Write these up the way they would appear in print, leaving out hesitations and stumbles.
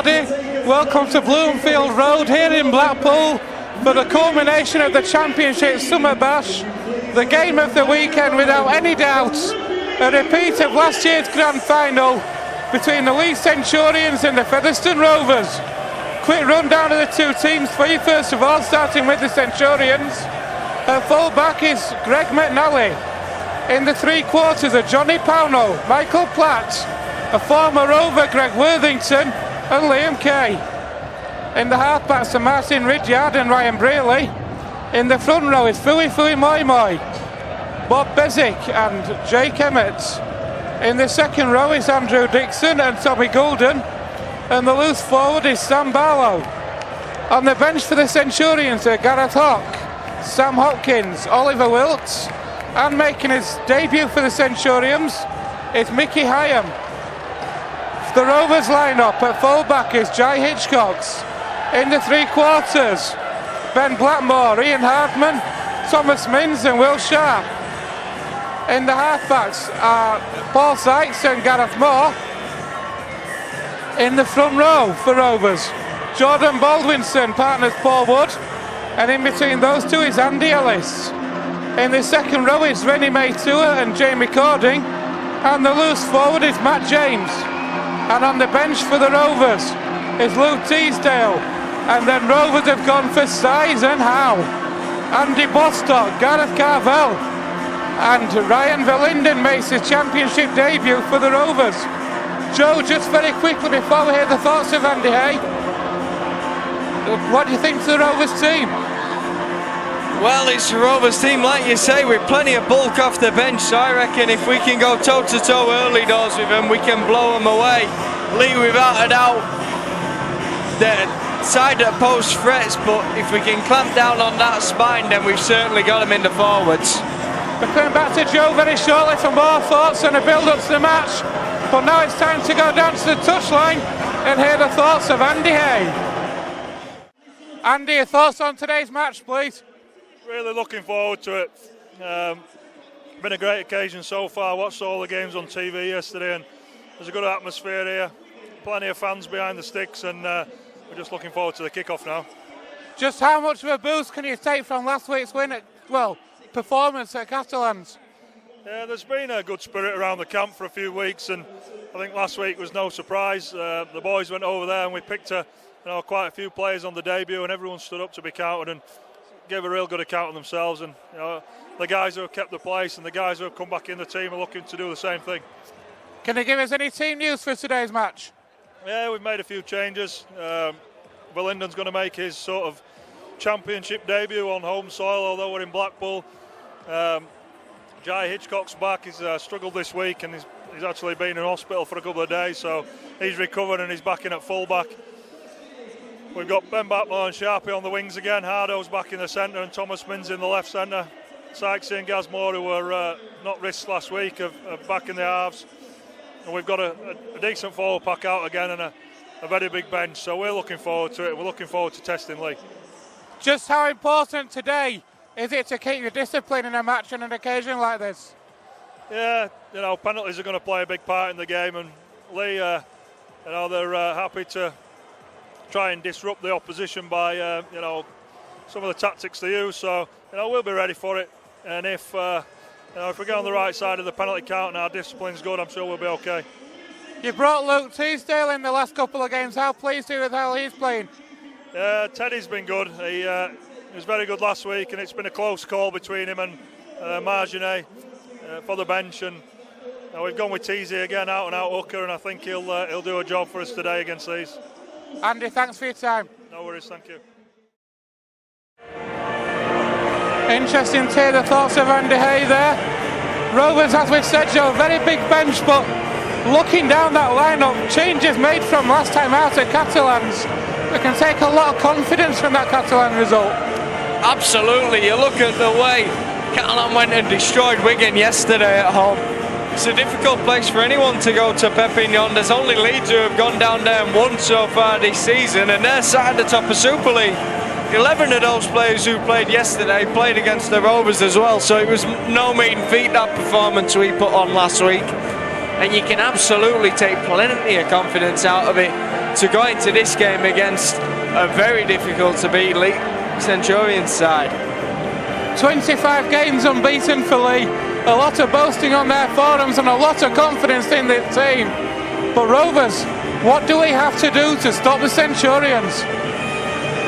everybody. Welcome to Bloomfield Road here in Blackpool for the culmination of the Championship Summer Bash. The game of the weekend, without any doubt, a repeat of last year's grand final between the Leigh Centurions and the Featherstone Rovers. Quick rundown of the two teams for you first of all, starting with the Centurions. At full back is Greg McNally. In the three quarters are Johnny Pownall, Michael Platt, a former Rover Greg Worthington and Liam Kay. In the halfbacks are Martin Ridyard and Ryan Brearley. In the front row is Fui Moi Moi, Bob Bezic and Jake Emmett. In the second row is Andrew Dixon and Tommy Goulden. And the loose forward is Sam Barlow. On the bench for the Centurions are Gareth Hawke, Sam Hopkins, Oliver Wilts, and making his debut for the Centurions is Mickey Hyam. The Rovers line-up at full-back is Jai Hitchcocks. In the three quarters, Ben Blackmore, Ian Hardman, Thomas Minns and Will Sharp. In the half-backs are Paul Sykes and Gareth Moore. In the front row for Rovers, Jordan Baldwinson, partners Paul Wood, and in between those two is Andy Ellis. In the second row is Rennie Maytua and Jamie Cording, and the loose forward is Matt James. And on the bench for the Rovers is Luke Teasdale, and then Rovers have gone for size and how. Andy Bostock, Gareth Carvel, and Ryan Verlinden makes his championship debut for the Rovers. Joe, just very quickly before we hear the thoughts of Andy Hay, what do you think to the Rovers team? Well, it's the Rovers team, like you say, with plenty of bulk off the bench, so I reckon if we can go toe-to-toe early doors with them, we can blow them away. Leigh, without a doubt, the side that post threats, but if we can clamp down on that spine, then we've certainly got them in the forwards. We're coming back to Joe very shortly for more thoughts and a build-up to the match, but now it's time to go down to the touchline and hear the thoughts of Andy Hay. Andy, your thoughts on today's match, please? Really looking forward to it. Been a great occasion so far. I watched all the games on TV yesterday and there's a good atmosphere here. Plenty of fans behind the sticks and we're just looking forward to the kick-off now. Just how much of a boost can you take from last week's performance at Catalans? Yeah, there's been a good spirit around the camp for a few weeks and I think last week was no surprise. The boys went over there and we picked quite a few players on the debut and everyone stood up to be counted and gave a real good account of themselves, and the guys who have kept the place and the guys who have come back in the team are looking to do the same thing. Can you give us any team news for today's match? Yeah, we've made a few changes. Verlinden's going to make his sort of championship debut on home soil, although we're in Blackpool. Jai Hitchcock's back. He's struggled this week and he's actually been in hospital for a couple of days, so he's recovered and he's back in at full back. We've got Ben Blackmore and Sharpie on the wings again. Hardo's back in the centre and Thomas Minns in the left centre. Sykesy and Gazmore, who were not risked last week, are back in the halves. And we've got a decent forward pack out again and a very big bench. So we're looking forward to it. We're looking forward to testing Leigh. Just how important today is it to keep your discipline in a match on an occasion like this? Yeah, penalties are going to play a big part in the game. And Leigh, they're happy to try and disrupt the opposition by some of the tactics they use, so we'll be ready for it, and if we get on the right side of the penalty count and our discipline's good, I'm sure we'll be okay. You brought Luke Teasdale in the last couple of games. How pleased are you with how he's playing? Teddy's been good. He was very good last week and it's been a close call between him and Marginet for the bench, and we've gone with Teasy again, out and out hooker, and I think he'll do a job for us today against these. Andy, thanks for your time. No worries, thank you. Interesting to hear the thoughts of Andy Hay there. Rovers, as we said, Joe, very big bench, but looking down that lineup, changes made from last time out at Catalans. We can take a lot of confidence from that Catalan result. Absolutely, you look at the way Catalan went and destroyed Wigan yesterday at home. It's a difficult place for anyone to go to Perpignan. There's only Leeds who have gone down there and won so far this season, and they're sat at the top of Super League. 11 of those players who played yesterday played against the Rovers as well, so it was no mean feat, that performance we put on last week. And you can absolutely take plenty of confidence out of it to go into this game against a very difficult to beat Leigh Centurions side. 25 games unbeaten for Leigh. A lot of boasting on their forums and a lot of confidence in the team. But Rovers, what do we have to do to stop the Centurions?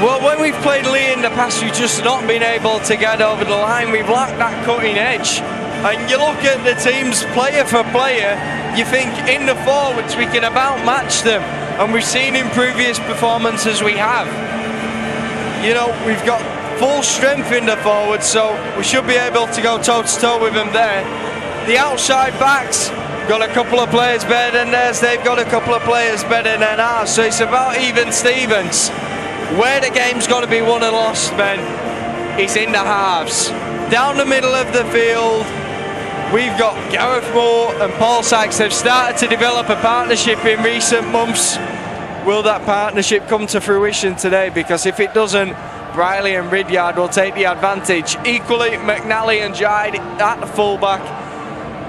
Well, when we've played Leigh in the past, we've just not been able to get over the line. We've lacked that cutting edge. And you look at the teams player for player, you think in the forwards we can about match them. And we've seen in previous performances we have. You know, we've got full strength in the forwards, so we should be able to go toe-to-toe with them there. The outside backs got a couple of players better than theirs. They've got a couple of players better than ours. So it's about even Stevens. Where the game's got to be won and lost, Ben, is in the halves. Down the middle of the field, we've got Gareth Moore and Paul Sykes. They've started to develop a partnership in recent months. Will that partnership come to fruition today? Because if it doesn't, Briley and Ridyard will take the advantage. Equally, McNally and Jide at the fullback.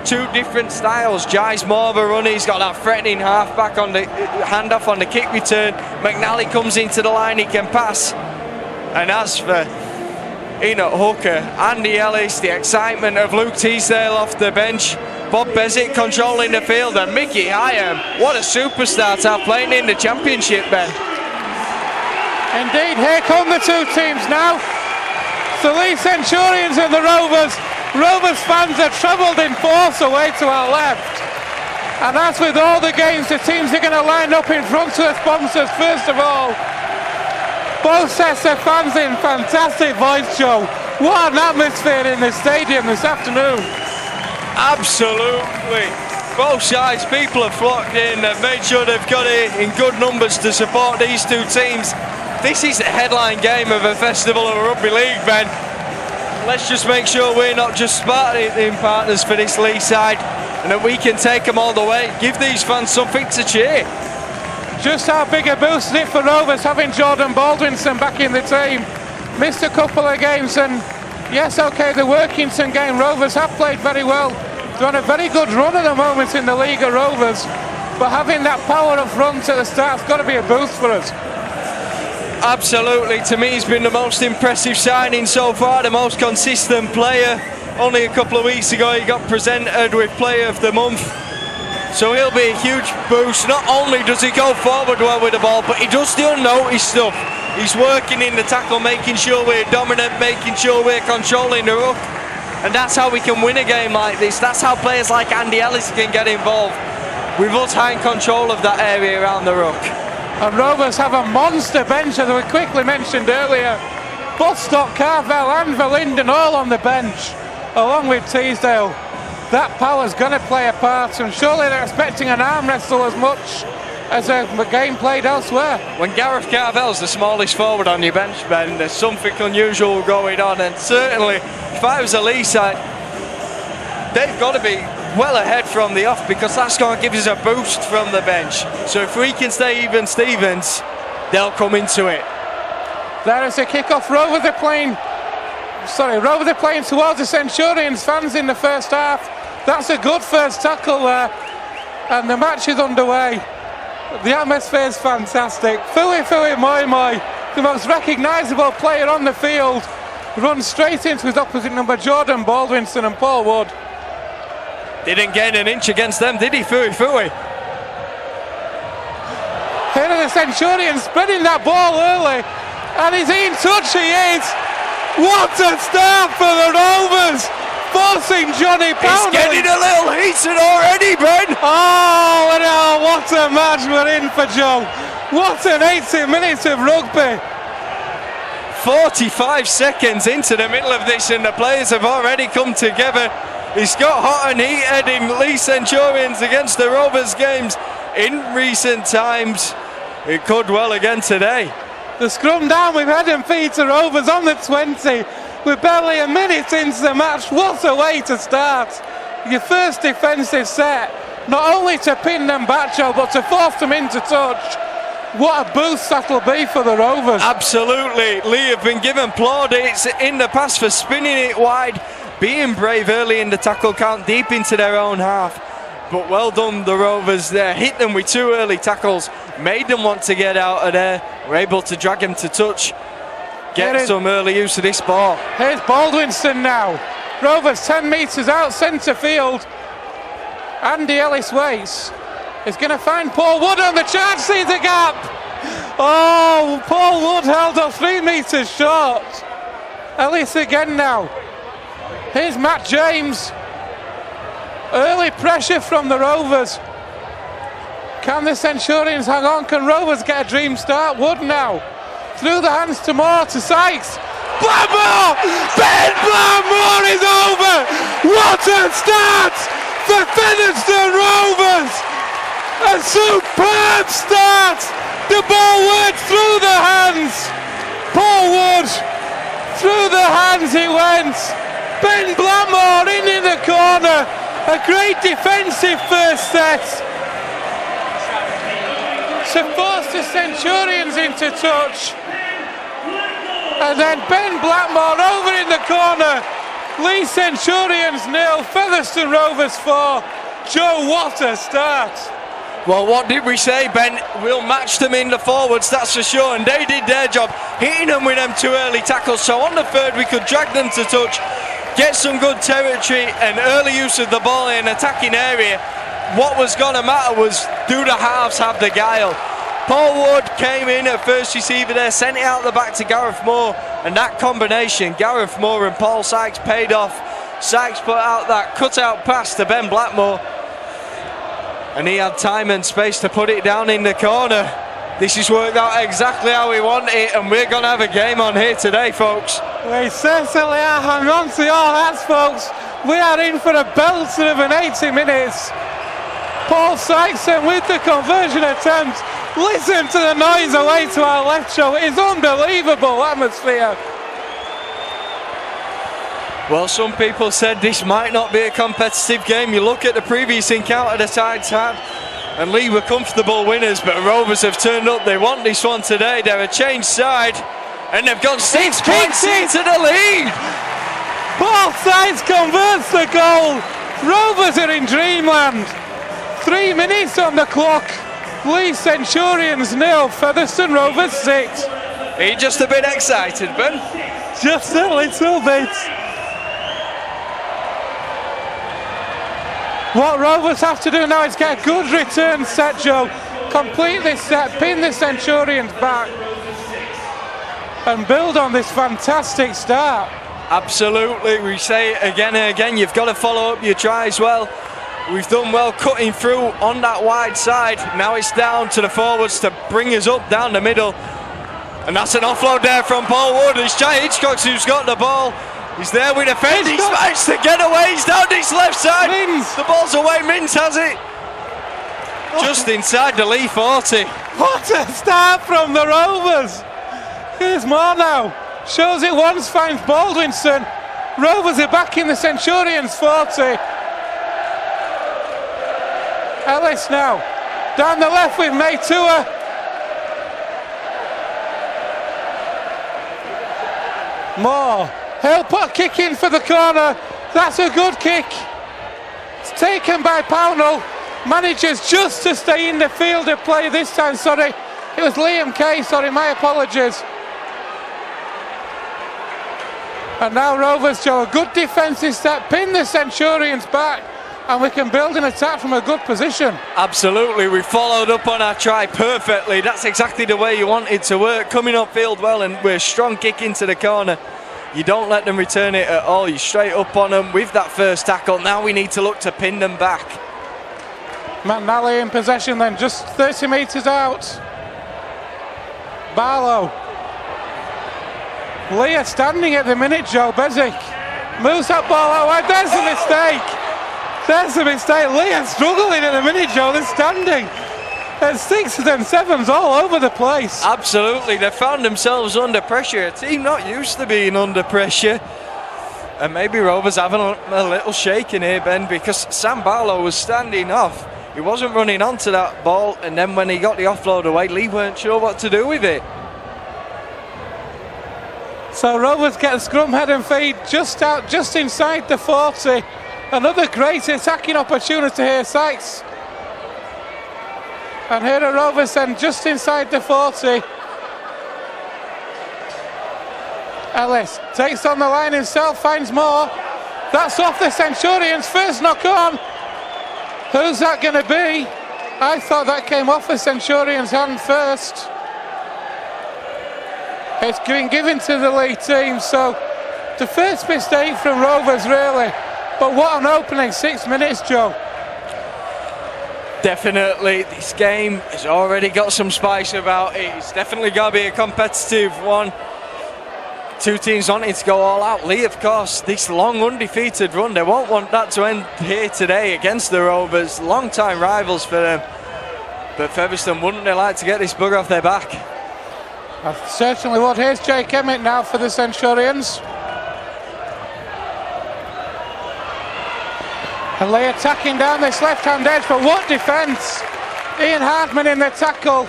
Two different styles. Jai's more of a runner. He's got that threatening halfback on the handoff on the kick return. McNally comes into the line. He can pass. And as for Enoch Hooker, Andy Ellis, the excitement of Luke Teasdale off the bench, Bob Bezic controlling the field, and Mickey Hyam, what a superstar to have playing in the championship, Ben. Indeed, here come the two teams now. The Leigh Centurions and the Rovers. Rovers fans have travelled in force away to our left. And as with all the games, the teams are going to line up in front of the sponsors first of all. Both sets of fans in fantastic voice show. What an atmosphere in the stadium this afternoon. Absolutely. Both sides, people have flocked in and made sure they've got it in good numbers to support these two teams. This is the headline game of a festival of rugby league, Ben. Let's just make sure we're not just sparring partners for this Leigh side and that we can take them all the way. Give these fans something to cheer. Just how big a boost is it for Rovers having Jordan Baldwinson back in the team? Missed a couple of games and yes, okay, the Workington game, Rovers have played very well. They're on a very good run at the moment in the League of Rovers, but having that power up front at the start's got to be a boost for us. Absolutely, to me he's been the most impressive signing so far, the most consistent player. Only a couple of weeks ago he got presented with Player of the Month, so he'll be a huge boost. Not only does he go forward well with the ball, but he does the unnoticed stuff. He's working in the tackle, making sure we're dominant, making sure we're controlling the ruck, and that's how we can win a game like this. That's how players like Andy Ellis can get involved, with us high control of that area around the ruck. And Rovers have a monster bench, as we quickly mentioned earlier. Bostock, Carvel and Verlinden all on the bench, along with Teasdale. That power's going to play a part, and surely they're expecting an arm wrestle as much as a game played elsewhere. When Gareth Carvel's the smallest forward on your bench, Ben, there's something unusual going on, and certainly if I was a Leigh side, they've got to be well ahead from the off, because that's going to give us a boost from the bench. So if we can stay even Stevens, they'll come into it. There is a kick-off. Rovers are playing towards the Centurions fans in the first half. That's a good first tackle there, and the match is underway. The atmosphere is fantastic. Fui Moi Moi, the most recognisable player on the field, runs straight into his opposite number, Jordan Baldwinson and Paul Wood. Didn't gain an inch against them, did he, Fui? Here are the Centurions spreading that ball early, and he's in touch, he is. What a start for the Rovers, forcing Johnny Pownall. He's getting a little heated already, Ben. Oh, no, what a match we're in for, Joe. What an 80 minutes of rugby. 45 seconds into the middle of this and the players have already come together. It's got hot and heated in Leigh Centurions against the Rovers games in recent times. It could well again today. The scrum down with head and feet to Rovers on the 20. We're barely a minute into the match. What a way to start. Your first defensive set, not only to pin them back, Joe, but to force them into touch. What a boost that'll be for the Rovers. Absolutely. Leigh have been given plaudits in the past for spinning it wide, being brave early in the tackle count, deep into their own half. But well done, the Rovers there. Hit them with 2 early tackles, made them want to get out of there. We're able to drag him to touch, get some early use of this ball. Here's Baldwinston now. Rovers 10 metres out centre field. Andy Ellis waits. He's going to find Paul Wood on the charge, sees a gap. Oh, Paul Wood held up 3 metres short. Ellis again now. Here's Matt James. Early pressure from the Rovers. Can the Centurions hang on? Can Rovers get a dream start? Wood now. Through the hands to Moore, to Sykes. Blackmore! Ben Blackmore is over! What a start for Featherstone Rovers! A superb start! The ball went through the hands. Paul Wood, through the hands he went. Ben Blackmore in the corner. A great defensive first set. To force the Centurions into touch. And then Ben Blackmore over in the corner. Leigh Centurions 0, Featherstone Rovers 4. Joe, what a start. Well, what did we say, Ben? We'll match them in the forwards, that's for sure. And they did their job, hitting them with them 2 early tackles. So on the third, we could drag them to touch, get some good territory and early use of the ball in an attacking area. What was going to matter was, do the halves have the guile? Paul Wood came in at first receiver there, sent it out the back to Gareth Moore, and that combination, Gareth Moore and Paul Sykes, paid off. Sykes put out that cut-out pass to Ben Blackmore, and he had time and space to put it down in the corner. This has worked out exactly how we want it, and we're going to have a game on here today, folks. We certainly are. Hang on to your hats, folks. We are in for a belter of an 80 minutes. Paul Sykes with the conversion attempt. Listen to the noise away to our left show. It is unbelievable atmosphere. Well, some people said this might not be a competitive game. You look at the previous encounter the sides had, and Leigh were comfortable winners, but Rovers have turned up. They want this one today. They're a changed side, and they've got 6 points into the lead. Paul Sykes converts the goal. Rovers are in dreamland. 3 minutes on the clock. Leigh Centurions 0, Featherstone Rovers 6. Are you just a bit excited, Ben? Just a little bit. What Rovers have to do now is get a good return set, Joe. Complete this set, pin the Centurions back, and build on this fantastic start. Absolutely, we say it again and again, you've got to follow up your tries well. We've done well cutting through on that wide side. Now it's down to the forwards to bring us up down the middle. And that's an offload there from Paul Wood. It's Jay Hitchcock who's got the ball. He's there with a fend. He's managed to get away. He's down this left side. Mins. The ball's away. Mins has it. Just inside the Leigh 40. What a start from the Rovers. Here's more now. Shows it once, finds Baldwinston. Rovers are back in the Centurions 40. Ellis now. Down the left with Maytua. Moore. He'll put a kick in for the corner. That's a good kick. It's taken by Pownell. Manages just to stay in the field of play this time. Sorry, it was Liam Kay. Sorry, my apologies. And now Rovers show a good defensive step, pin the Centurions back, and we can build an attack from a good position. Absolutely, we followed up on our try perfectly. That's exactly the way you want it to work. Coming upfield well, and we're a strong kick into the corner. You don't let them return it at all. You're straight up on them with that first tackle. Now we need to look to pin them back. Matt Nally in possession then, just 30 metres out. Barlow. Leah standing at the minute, Joe Bezic. Moves that ball out wide. There's a mistake. There's a mistake. Leah struggling at the minute, Joe. They're standing. There's 6s and 7s all over the place. Absolutely. They found themselves under pressure. A team not used to being under pressure. And maybe Rovers having a little shake in here, Ben, because Sam Barlow was standing off. He wasn't running onto that ball, and then when he got the offload away, Leigh weren't sure what to do with it. So Rovers get a scrum head and feed just inside the 40. Another great attacking opportunity here, Sykes. And here are Rovers then just inside the 40. Ellis takes on the line himself, finds more. That's off the Centurions. First knock on. Who's that going to be? I thought that came off the Centurions' hand first. It's been given to the Leigh team, so the first mistake from Rovers really. But what an opening 6 minutes, Joe. Definitely, this game has already got some spice about it. It's definitely going to be a competitive one. Two teams wanting to go all out. Leigh, of course, this long undefeated run, they won't want that to end here today against the Rovers. Long-time rivals for them. But Featherstone, wouldn't they like to get this bug off their back? I certainly would. Here's Jake Emmett now for the Centurions. And Leigh attacking down this left-hand edge, but what defence! Ian Hardman in the tackle.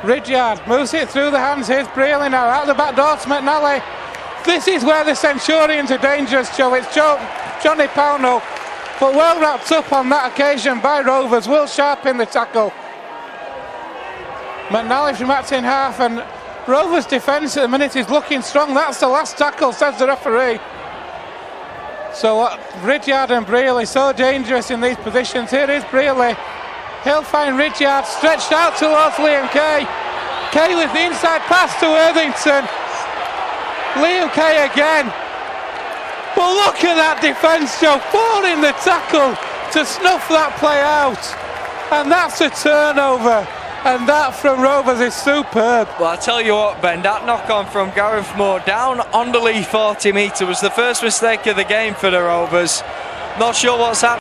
Ridyard moves it through the hands. Here's Brealey now, out the back door to McNally. This is where the Centurions are dangerous, Joe. It's Johnny Pownell, but well wrapped up on that occasion by Rovers. Will Sharp in the tackle. McNally from acting half, and Rovers' defence at the minute is looking strong. That's the last tackle, says the referee. So Ridyard and Brealey so dangerous in these positions. Here is Brealey. He'll find Ridyard stretched out towards Liam Kay. Kay with the inside pass to Worthington. Liam Kay again. But look at that defence, Joe. 4 in the tackle to snuff that play out. And that's a turnover. And that from Rovers is superb. Well, I tell you what, Ben, that knock-on from Gareth Moore down on the Leigh 40 metre was the first mistake of the game for the Rovers. Not sure what's happened.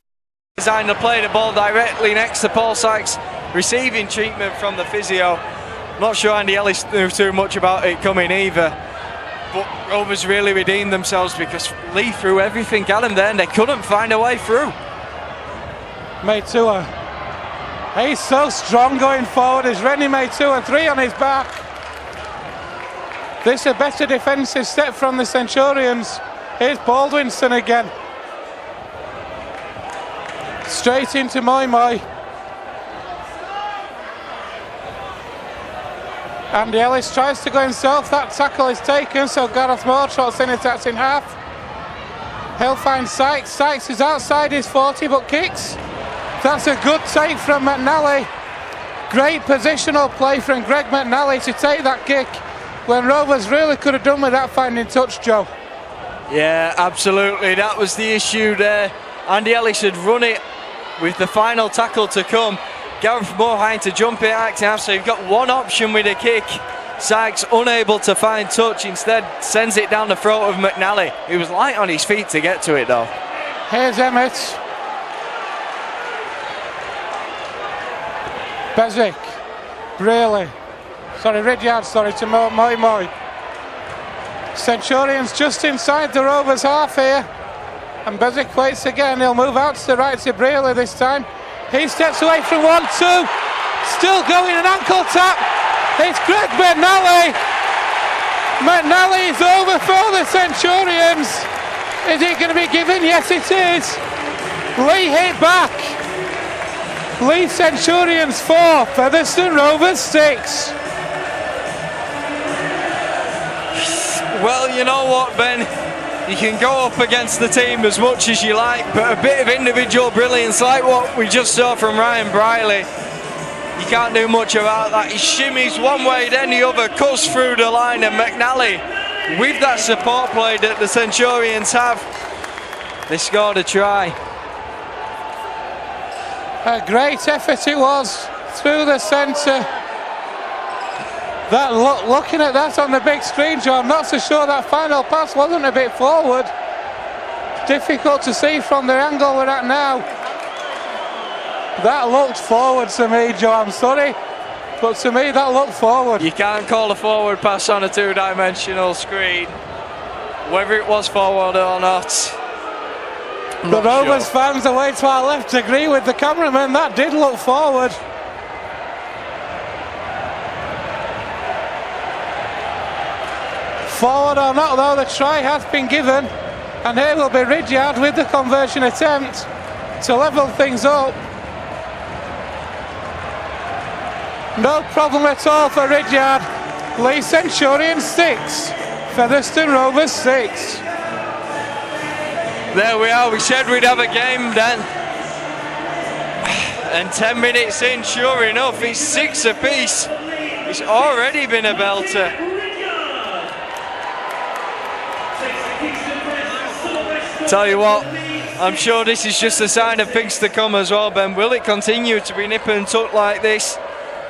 Designed to play the ball directly next to Paul Sykes, receiving treatment from the physio. Not sure Andy Ellis knew too much about it coming either. But Rovers really redeemed themselves because Leigh threw everything at them there and they couldn't find a way through. Maitua. He's so strong going forward. Is Rennie Maitua, 3 on his back. This is a better defensive step from the Centurions. Here's Baldwinson again. Straight into Moi. Andy Ellis tries to go himself. That tackle is taken, so Gareth Moore trots in, attacks in half. He'll find Sykes. Sykes is outside his 40 but kicks. That's a good take from McNally. Great positional play from Greg McNally to take that kick when Rovers really could have done without finding touch, Joe. Yeah, absolutely. That was the issue there. Andy Ellis had run it with the final tackle to come. Gareth Moore having to jump it acting, so you've got one option with a kick. Sykes unable to find touch, instead sends it down the throat of McNally. He was light on his feet to get to it though. Here's Emmett. Bezic. Brealey. Ridyard, to Moi. Centurions just inside the Rovers half here. And Bezic waits again. He'll move out to the right to Brealey this time. He steps away from 1-2. Still going, an ankle tap. It's Greg McNally. McNally is over for the Centurions. Is it going to be given? Yes, it is. Leigh hit back. Leigh Centurions 4, Featherstone Rovers 6. Well, you know what, Ben? You can go up against the team as much as you like, but a bit of individual brilliance like what we just saw from Ryan Briley, you can't do much about that. He shimmies one way then the other, cuts through the line, and McNally, with that support play that the Centurions have, they scored a try. A great effort it was through the centre. That looking at that on the big screen, Joe, I'm not so sure that final pass wasn't a bit forward. Difficult to see from the angle we're at now. That looked forward to me, Joe, I'm sorry, but to me that looked forward. You can't call a forward pass on a two-dimensional screen, whether it was forward or not. The Rovers fans away to our left agree with the cameraman, that did look forward. Forward or not though, the try has been given, And here will be Ridyard with the conversion attempt to level things up. No problem at all for Ridyard. Leigh Centurion 6, Featherstone Rovers 6. There we are, we said we'd have a game then. And 10 minutes in, sure enough, it's 6 apiece. It's already been a belter. Tell you what, I'm sure this is just a sign of things to come as well, Ben. Will it continue to be nip and tuck like this?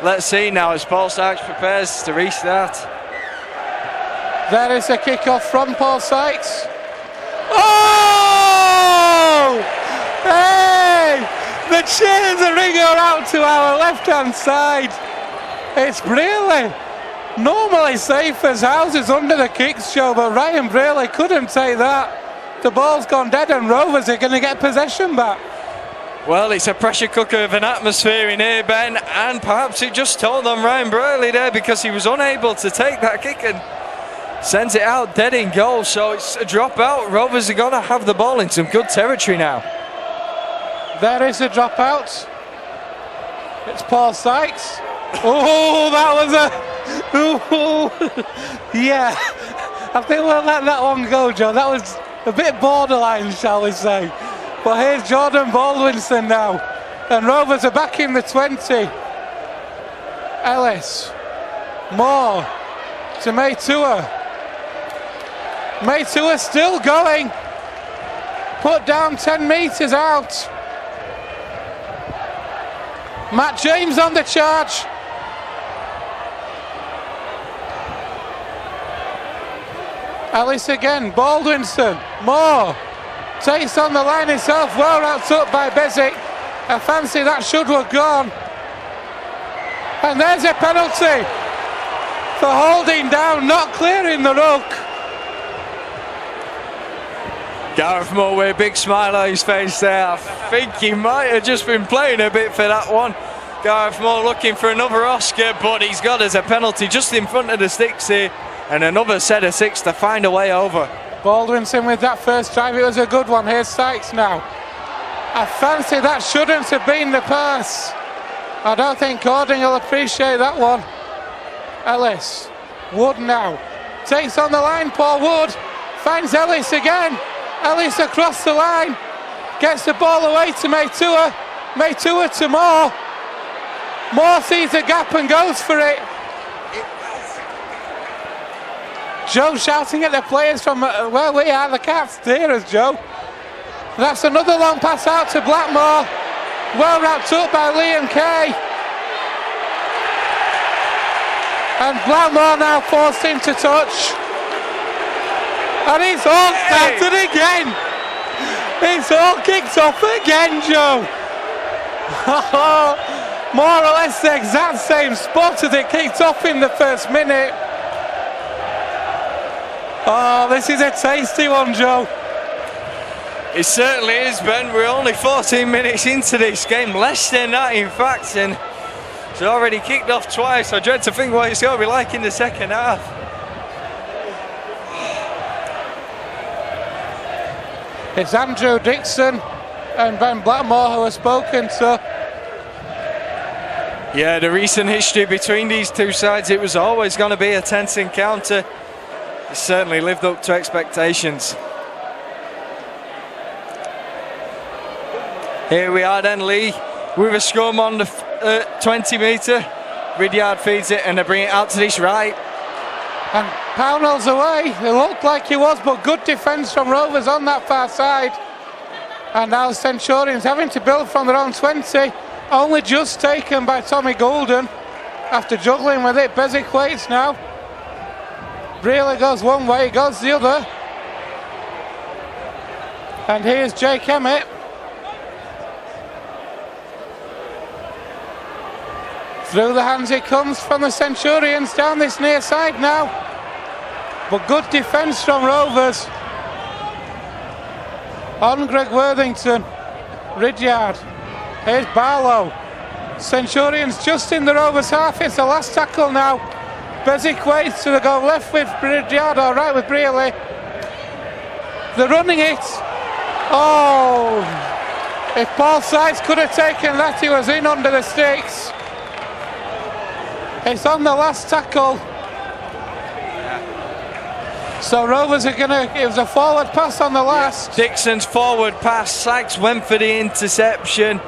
Let's see now as Paul Sykes prepares to restart. There is a kick-off from Paul Sykes. Oh! Hey! The cheers are ringing out to our left-hand side. It's Brearley. Normally safe as houses under the kicks show, but Ryan Brearley couldn't take that. The ball's gone dead and Rovers are going to get possession back. Well, it's a pressure cooker of an atmosphere in here, Ben, and perhaps it just told on Ryan Brearley there because he was unable to take that kick and sends it out dead in goal. So it's a dropout. Rovers are going to have the ball in some good territory now. There is a dropout. It's Paul Sykes. Oh, that was a... Ooh. Yeah, I think we'll let that one go, Joe. That was a bit borderline, shall we say. But here's Jordan Baldwinson now. And Rovers are back in the 20. Ellis. Moore to Maytua. Maytua still going. Put down 10 metres out. Matt James on the charge. Ellis again. Baldwinson. Moore. Takes on the line himself, well wrapped up by Bezic. I fancy that should have gone. And there's a penalty for holding down, not clearing the ruck. Gareth Moore with a big smile on his face there. I think he might have just been playing a bit for that one. Gareth Moore looking for another Oscar, but he's got us a penalty just in front of the sticks here. And another set of 6 to find a way over. Baldwinson with that first drive, it was a good one. Here's Sykes now. I fancy that shouldn't have been the pass. I don't think Cording will appreciate that one. Ellis. Wood now. Takes on the line, Paul Wood. Finds Ellis again. Ellis across the line. Gets the ball away to Maytua. Maytua to Moore. Moore sees a gap and goes for it. Joe shouting at the players from where we are. They can't steer us, Joe. That's another long pass out to Blackmore. Well wrapped up by Liam Kay. And Blackmore now forced him to touch. And it's all started again. It's all kicked off again, Joe. More or less the exact same spot as it kicked off in the first minute. Oh, this is a tasty one, Joe. It certainly is, Ben. We're only 14 minutes into this game, less than that in fact, and it's already kicked off twice. I dread to think what it's going to be like in the second half. It's Andrew Dixon and Ben Blackmore who have spoken to. Yeah, the recent history between these two sides, it was always going to be a tense encounter. It certainly lived up to expectations. Here we are then, Leigh, with a scrum on the 20 metre. Ridyard feeds it and they bring it out to this right. And Pownell's away. It looked like he was, but good defence from Rovers on that far side. And now Centurions having to build from their own 20. Only just taken by Tommy Goulden. After juggling with it, Bezic waits now. Brearley goes one way, goes the other. And here's Jake Emmett. Through the hands it comes from the Centurions down this near side now. But good defence from Rovers. On Greg Worthington. Ridyard. Here's Barlow. Centurions just in the Rovers half. It's the last tackle now. Bezic waits to go left with Ridyard or right with Brearley. They're running it. Oh, if Paul Sykes could have taken that, he was in under the sticks. It's on the last tackle. So Rovers are going to, it was a forward pass on the last. Dixon's forward pass, Sykes went for the interception.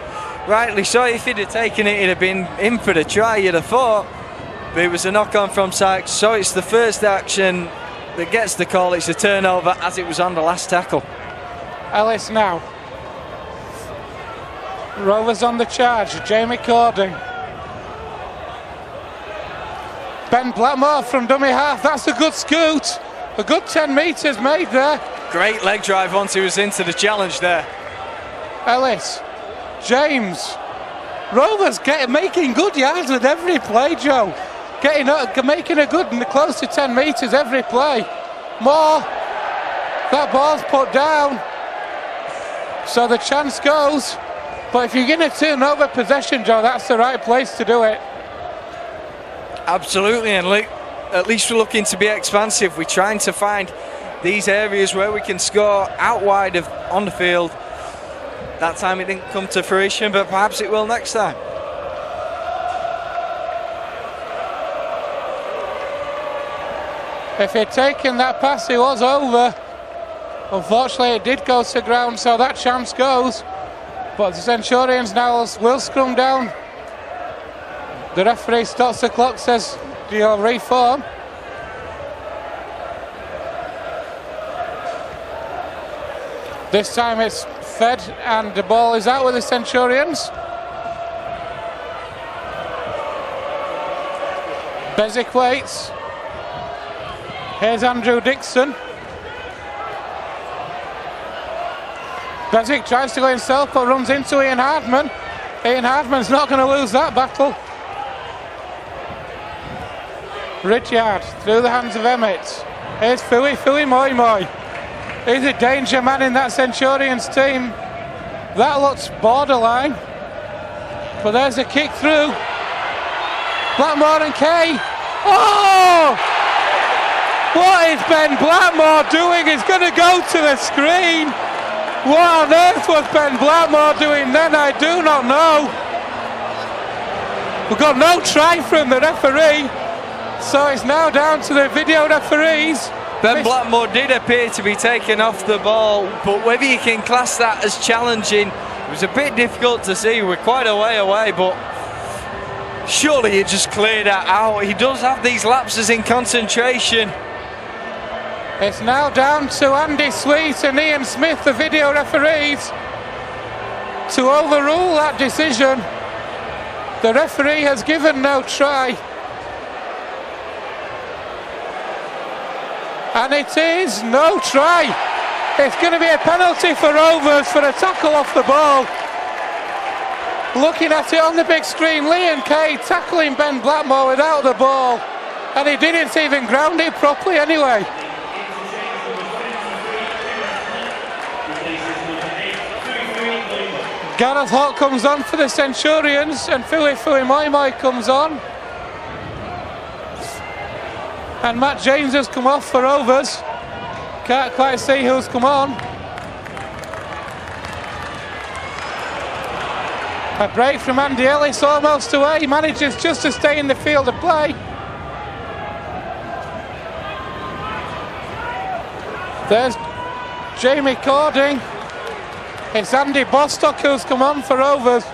Rightly so, if he'd have taken it, he'd have been in for the try, you'd have thought. But it was a knock-on from Sykes, so it's the first action that gets the call. It's a turnover as it was on the last tackle. Ellis now. Rovers on the charge, Jamie Cording. Ben Blackmore from dummy half, that's a good scoot. A good 10 metres made there. Great leg drive once he was into the challenge there. Ellis, James. Rovers making good yards with every play, Joe. Making a good close to 10 metres every play. More. That ball's put down. So the chance goes. But if you're going to turn over possession, Joe, that's the right place to do it. Absolutely, and at least we're looking to be expansive. We're trying to find these areas where we can score out wide of on the field. That time it didn't come to fruition, but perhaps it will next time. If he'd taken that pass, it was over. Unfortunately, it did go to ground, so that chance goes. But the Centurions now will scrum down. The referee stops the clock, says you'll reform. This time it's fed and the ball is out with the Centurions. Bezic waits. Here's Andrew Dixon. Bezic tries to go himself but runs into Ian Hardman. Ian Hardman's not going to lose that battle. Ridyard through the hands of Emmett. Here's Philly Moi Moi. He's a danger man in that Centurions team. That looks borderline. But there's a kick through. Blackmore and Kay. Oh! What is Ben Blackmore doing? He's going to go to the screen. What on earth was Ben Blackmore doing then? I do not know. We've got no try from the referee. So it's now down to the video referees. Ben Blackmore did appear to be taken off the ball, but whether you can class that as challenging, it was a bit difficult to see. We're quite a way away, but surely he just cleared that out. He does have these lapses in concentration. It's now down to Andy Sweet and Ian Smith, the video referees, to overrule that decision. The referee has given no try. And it is no try. It's going to be a penalty for Rovers for a tackle off the ball. Looking at it on the big screen, Leigh and Kay tackling Ben Blackmore without the ball. And he didn't even ground it properly anyway. Gareth Hawk comes on for the Centurions and Philly Moi Moi comes on. And Matt James has come off for Rovers. Can't quite see who's come on. A break from Andy Ellis almost away. He manages just to stay in the field of play. There's Jamie Cording. It's Andy Bostock who's come on for Rovers.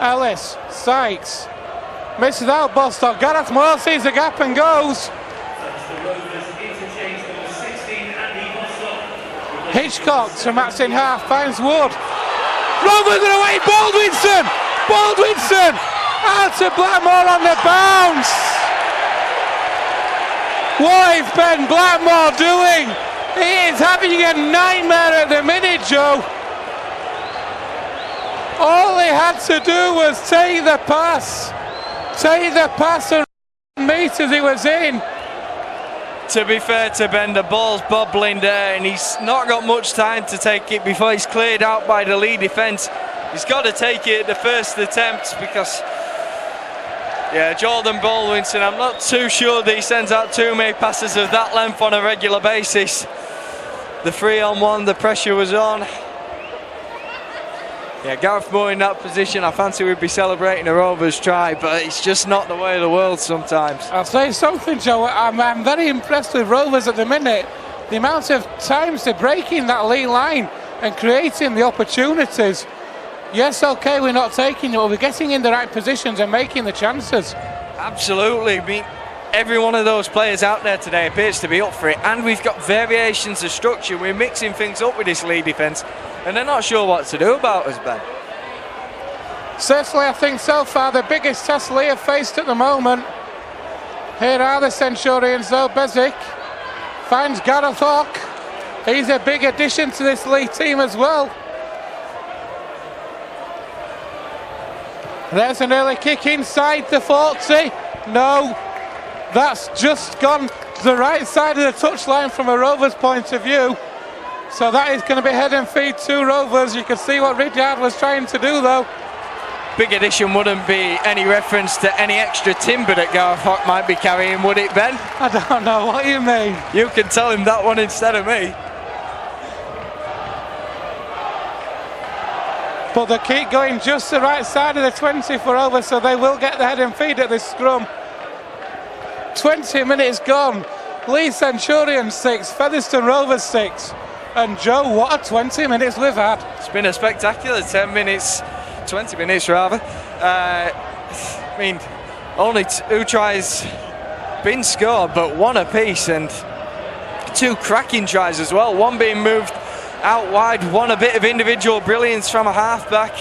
Ellis, Sykes. Misses out Bostock. Gareth Moore sees the gap and goes. Hitchcock to Matt's in half, finds Wood. Rovers are away, Baldwinson! Out to Blackmore on the bounce! What is Ben Blackmore doing? He is having a nightmare at the minute, Joe. All he had to do was take the pass and metres he was in. To be fair to Ben, the ball's bobbling there and he's not got much time to take it before he's cleared out by the Leigh defence. He's got to take it at the first attempt because, yeah, Jordan Baldwinson, I'm not too sure that he sends out too many passes of that length on a regular basis. the 3-on-1, the pressure was on. Yeah, Gareth Moore in that position, I fancy we'd be celebrating a Rovers try, but it's just not the way of the world sometimes. I'll say something, Joe. I'm very impressed with Rovers at the minute. The amount of times they're breaking that Leigh line and creating the opportunities. Yes, okay, we're not taking it, but we're getting in the right positions and making the chances. Absolutely. I mean, every one of those players out there today appears to be up for it, and we've got variations of structure. We're mixing things up with this Leigh defence, and they're not sure what to do about us, Ben. Certainly, I think so far the biggest test Leigh have faced at the moment. Here are the Centurions though. Bezic finds Gareth Hawk. He's a big addition to this Leigh team as well. There's an early kick inside the 40. No, that's just gone to the right side of the touchline from a Rovers point of view. So that is going to be head and feed to Rovers. You can see what Ridyard was trying to do though. Big addition wouldn't be any reference to any extra timber that Gareth Hawk might be carrying, would it, Ben? I don't know what you mean. You can tell him that one instead of me. But they keep going just the right side of the 20 for Rovers, so they will get the head and feed at this scrum. 20 minutes gone. Leigh Centurions 6, Featherstone Rovers 6. And Joe, what a 20 minutes we've had. It's been a spectacular 10 minutes, 20 minutes rather. I mean, only 2 tries been scored, but 1 apiece, and 2 cracking tries as well. 1 being moved out wide, 1 a bit of individual brilliance from a halfback.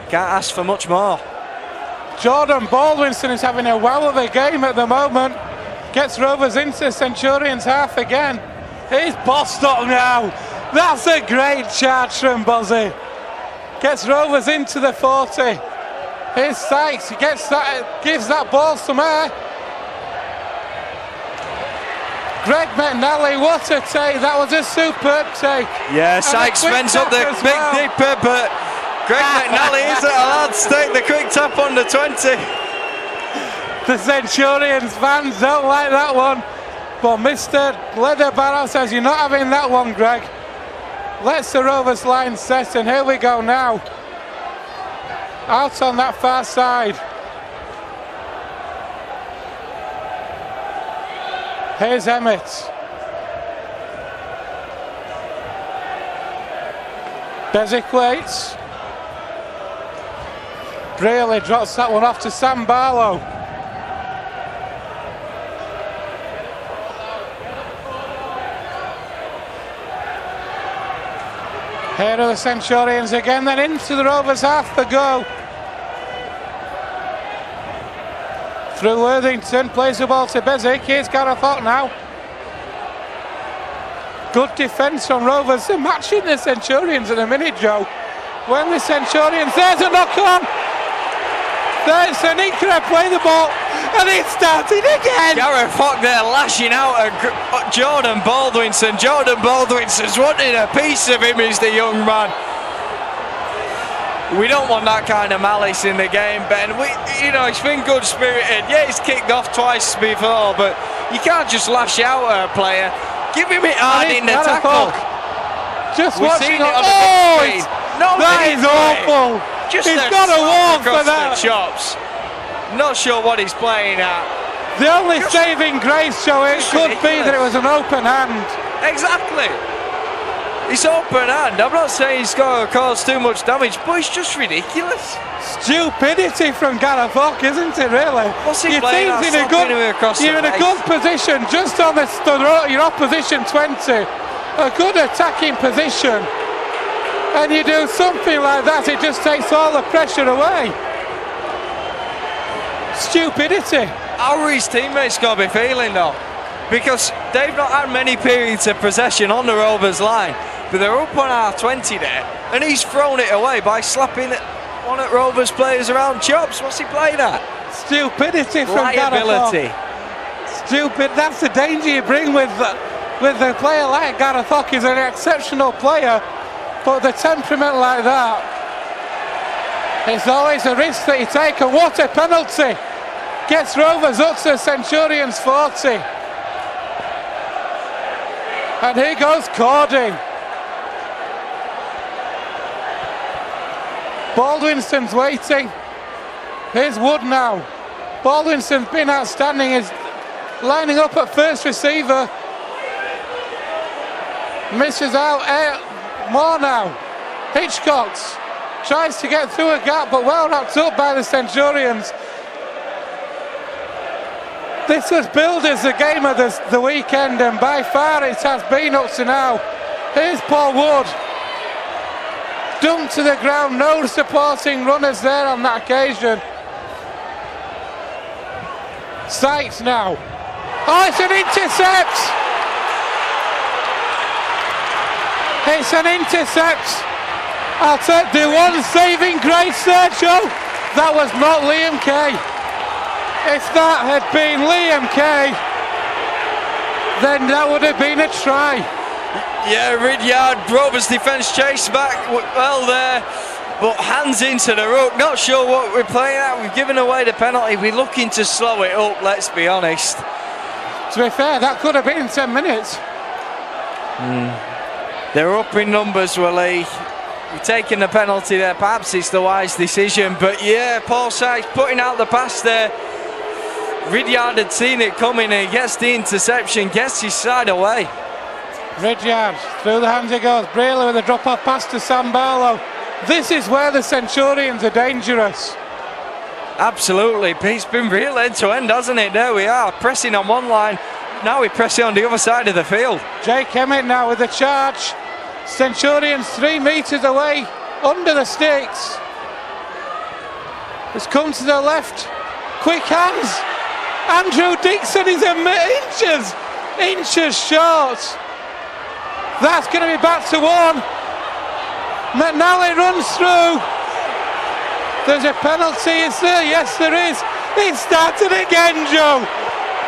Can't ask for much more. Jordan Baldwinson is having a wow of a game at the moment. Gets Rovers into Centurions half again. He's bossed up now. That's a great charge from Bozzy. Gets Rovers into the 40. Here's Sykes. He gets that, gives that ball some air. Greg McNally, what a take. That was a superb take. Yeah, Sykes spends up the big dipper, but Greg McNally isn't allowed to take the quick tap on the 20. The Centurions fans don't like that one, but Mr. Leatherbarrow says you're not having that one, Greg. Let's the Rovers line set, and here we go now. Out on that far side. Here's Emmett. Bezic waits. Really drops that one off to Sam Barlow. Here are the Centurions again, then into the Rovers half the go. Through Worthington, plays the ball to Bezic. Here's Gareth Hawk now. Good defence from Rovers. They're matching the Centurions at the minute, Joe. When the Centurions, there's a knock on. There's Sanikra play the ball, and it's starting again. Gareth Hawk there lashing out at Jordan Baldwinson. Jordan Baldwinson's wanting a piece of him, is the young man. We don't want that kind of malice in the game, Ben. He's been good spirited. Yeah, he's kicked off twice before, but you can't just lash out at a player. Give him it hard in the tackle. Just We've watching seen it it. on the big screen. That is awful. Just he's got to walk for that. The chops. Not sure what he's playing at. The only saving grace, Joe, it could be that it was an open hand. Exactly. It's open hand. I'm not saying he's going to cause too much damage, but it's just ridiculous. Stupidity from Gareth Hawk, isn't it, really? What's he your playing team's at? You're in a good position, just on your opposition 20. A good attacking position. And you do something like that, it just takes all the pressure away. Stupidity. How are his teammates going to be feeling, though? Because they've not had many periods of possession on the Rovers line, but they're up on our 20 there, and he's thrown it away by slapping one of Rovers players around chops. What's he playing at? Stupidity from liability. Gareth Hawk. Stupid. That's the danger you bring with a player like Gareth Hawk. He's an exceptional player, but the temperament like that, it's always a risk that you take, and what a penalty. Gets Rovers up to Centurions 40. And here goes Cordy. Baldwinston's waiting. Here's Wood now. Baldwinston's been outstanding. He's lining up at first receiver. Misses out. More now. Hitchcock's tries to get through a gap, but well wrapped up by the Centurions. This was billed as the game of the weekend, and by far it has been up to now. Here's Paul Wood. Dumped to the ground, no supporting runners there on that occasion. Sykes now. Oh, it's an intercept! It's an intercept. I'll take the one saving grace there, Joe. That was not Liam Kay. If that had been Liam Kay, then that would have been a try. Yeah, Ridyard brought his defence chase back well there, but hands into the ruck. Not sure what we're playing at. We've given away the penalty. We're looking to slow it up, let's be honest. To be fair, that could have been 10 minutes. They're up in numbers, Leigh. We're taking the penalty there. Perhaps it's the wise decision, but yeah, Paul Sykes putting out the pass there. Ridyard had seen it coming and he gets the interception, gets his side away. Ridyard, through the hands he goes. Braley with a drop-off pass to Sam Barlow. This is where the Centurions are dangerous. Absolutely, it's been real end-to-end, hasn't it? There we are, pressing on one line. Now we're pressing on the other side of the field. Jake Emmett now with the charge. Centurions 3 metres away, under the sticks. It's come to the left. Quick hands. Andrew Dixon is inches short. That's going to be back to 1. McNally runs through. There's a penalty, is there? Yes, there is. It started again, Joe.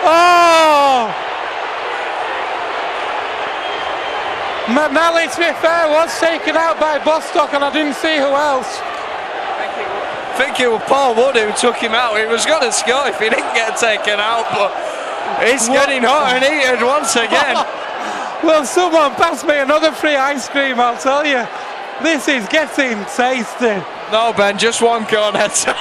Oh! McNally, to be fair, was taken out by Bostock, and I didn't see who else. I think it was Paul Wood who took him out. He was going to score if he didn't get taken out, but it's getting hot and heated once again. Well, someone pass me another free ice cream, I'll tell you. This is getting tasty. No, Ben, just one cornetto.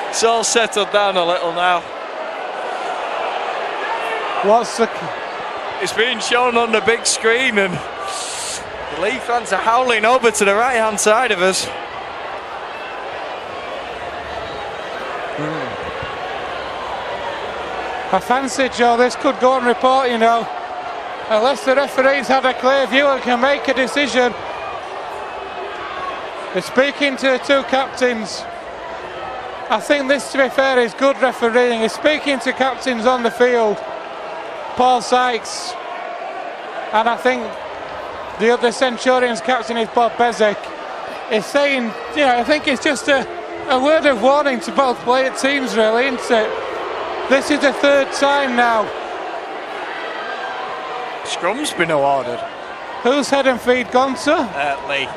It's all settled down a little now. What's the... It's being shown on the big screen and the Leigh fans are howling over to the right hand side of us. I fancy, Joe, this could go on report, you know. Unless the referees had a clear view and can make a decision. They're speaking to the two captains. I think this, to be fair, is good refereeing. He's speaking to captains on the field. Paul Sykes, and I think the other Centurions captain is Bob Bezic. He's saying, you know, I think it's just a word of warning to both player teams, really, isn't it? This is the 3rd time now. Scrum's been awarded. Whose head and feet gone, sir? Leigh.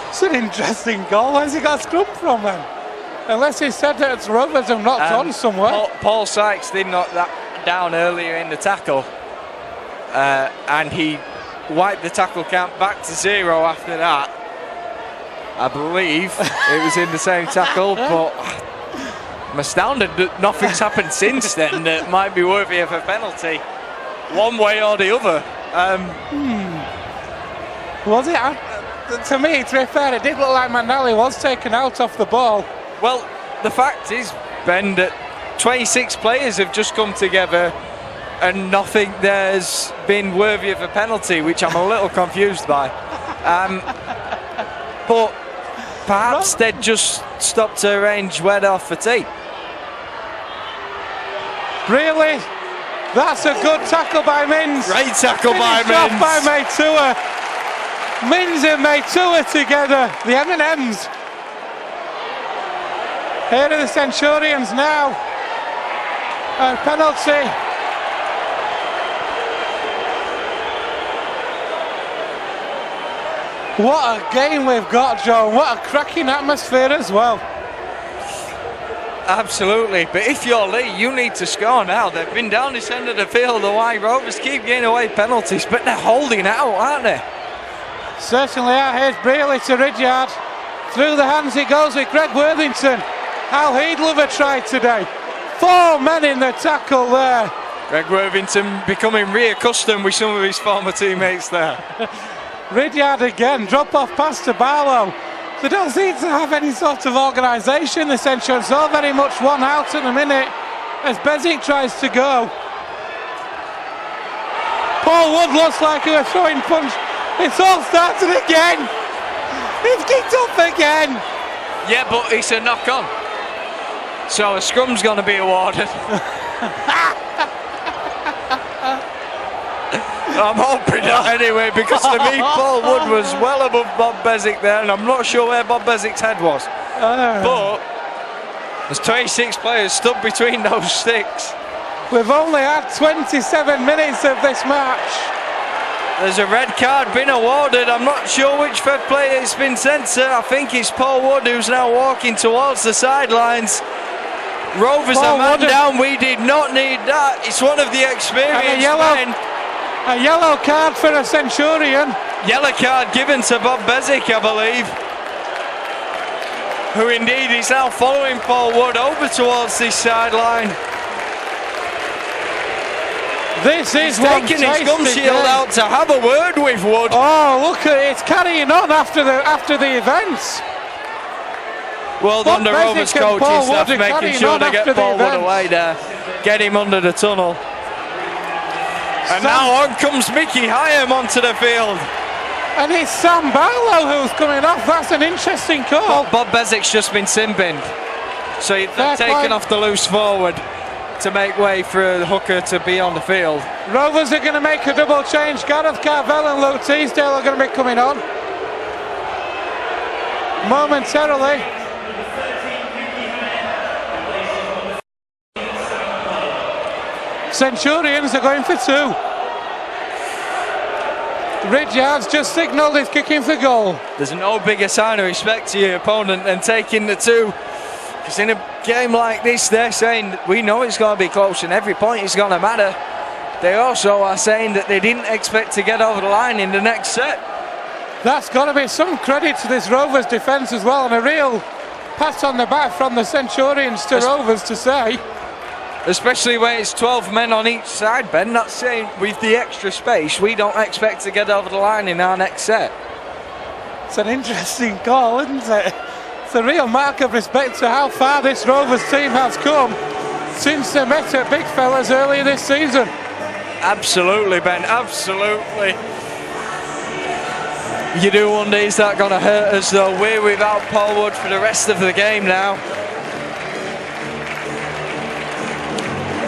It's an interesting goal. Where's he got a scrum from then? Unless he said that it's Rovers and knocked on somewhere. Paul Sykes did knock that down earlier in the tackle, and he wiped the tackle count back to 0 after that. I believe it was in the same tackle, but I'm astounded that nothing's happened since then that might be worthy of a penalty, one way or the other. Was it? To me, to be fair, it did look like McNally was taken out off the ball. Well, the fact is, Ben, that 26 players have just come together and nothing there's been worthy of a penalty, which I'm a little confused by. But perhaps they'd just stopped to arrange where they're off for tea. Really? That's a good tackle by Mins. Great tackle by Mins. Off by Maitua. Mins and Maitua together. The M&Ms. Here are the Centurions now. A penalty. What a game we've got, Joe. What a cracking atmosphere as well. Absolutely, but if you're Leigh, you need to score now. They've been down this end of the field. The White Rovers keep getting away penalties, but they're holding out, aren't they? Certainly are. Here's Brealey to Ridyard. Through the hands he goes with Greg Worthington. How he'd love a try today. 4 men in the tackle there. Greg Worthington becoming reaccustomed with some of his former teammates there. Ridyard again, drop off pass to Barlow. They don't seem to have any sort of organisation, the Centurions. It's all very much one out at the minute as Bezic tries to go. Paul Wood looks like he was throwing punch. It's all started again. It's kicked up again. Yeah, but it's a knock on. So a scrum's going to be awarded. I'm hoping not anyway, because to me Paul Wood was well above Bob Bezic there, and I'm not sure where Bob Bezic's head was. But there's 26 players stuck between those sticks. We've only had 27 minutes of this match. There's a red card been awarded. I'm not sure which Fed player it's been sent to. I think it's Paul Wood who's now walking towards the sidelines. Rovers a man down. We did not need that. It's one of the experienced men. A yellow card for a Centurion. Yellow card given to Bob Bezic, I believe, who indeed is now following Paul Wood over towards this sideline. This is He's taking his gum shield out to have a word with Wood. Oh, look at it, it's carrying on after the events. Well done to Rovers coaching staff, making sure they get Paul Wood away there, get him under the tunnel. And now on comes Mickey Hyam onto the field. And it's Sam Barlow who's coming off. That's an interesting call. Bob Bezic's just been sin-binned. So they're taking off the loose forward to make way for the hooker to be on the field. Rovers are going to make a double change. Gareth Carvel and Luke Teasdale are going to be coming on momentarily. Centurions are going for 2. Ridyard's just signalled he's kicking for goal. There's no bigger sign of respect to your opponent than taking the 2. Because in a game like this, they're saying we know it's going to be close and every point is going to matter. They also are saying that they didn't expect to get over the line in the next set. That's got to be some credit to this Rovers defence as well, and a real pat on the back from the Centurions to Rovers to say. Especially when it's 12 men on each side, Ben. That's saying with the extra space, we don't expect to get over the line in our next set. It's an interesting call, isn't it? It's a real mark of respect to how far this Rovers team has come since they met at Big Fellas earlier this season. Absolutely, Ben, absolutely. You do wonder, is that going to hurt us though? We're without Paul Wood for the rest of the game now.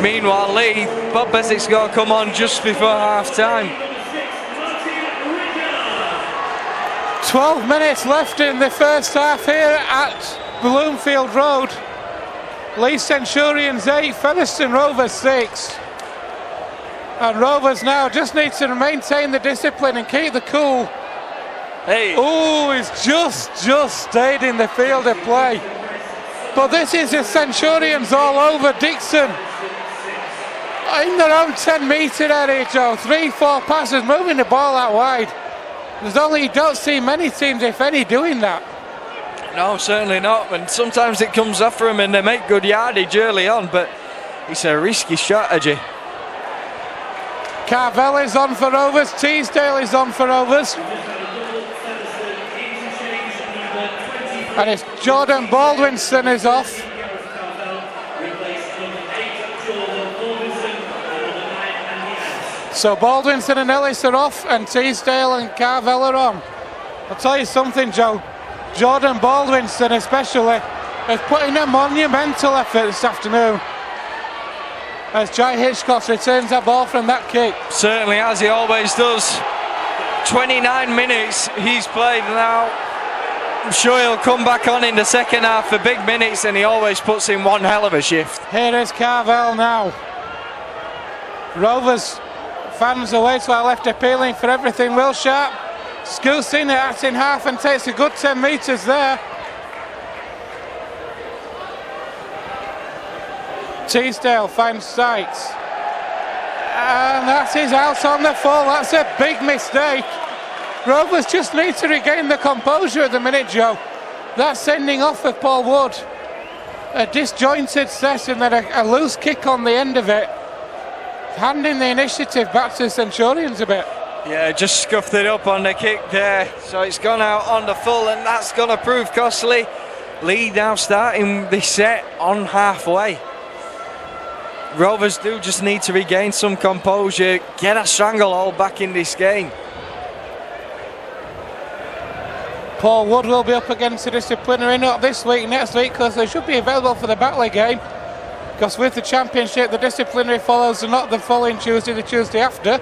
Meanwhile, Leigh, Bob Bezic's got to come on just before half time. 12 minutes left in the first half here at Bloomfield Road. Leigh Centurions 8, Featherstone Rovers 6. And Rovers now just need to maintain the discipline and keep the cool. Hey. Oh, he's just stayed in the field of play. But this is the Centurions all over Dixon. In their own 10-metre area, Joe. 3-4 passes, moving the ball out wide. You don't see many teams, if any, doing that. No, certainly not. And sometimes it comes off for them and they make good yardage early on, but it's a risky strategy. Carvel is on for Rovers. Teasdale is on for Rovers. And it's Jordan Baldwinson is off. So Baldwinson and Ellis are off, and Teasdale and Carvel are on. I'll tell you something, Joe. Jordan Baldwinson especially is putting a monumental effort this afternoon as Jai Hitchcock returns that ball from that kick. Certainly, as he always does. 29 minutes he's played now. I'm sure he'll come back on in the second half for big minutes, and he always puts in one hell of a shift. Here is Carvel now. Rovers fans away to our left appealing for everything. Will Sharp scoots in at in half and takes a good 10 metres there. Teasdale finds Sykes. And that is out on the full. That's a big mistake. Rovers just need to regain the composure at the minute, Joe. That sending off of Paul Wood. A disjointed set and then a loose kick on the end of it. Handing the initiative back to the Centurions a bit. Yeah, just scuffed it up on the kick there. So it's gone out on the full and that's going to prove costly. Leigh now starting this set on halfway. Rovers do just need to regain some composure, get a stranglehold back in this game. Paul Wood will be up against the disciplinary, not this week, next week, because they should be available for the Batley game. Because with the championship, the disciplinary follows not the following Tuesday, the Tuesday after.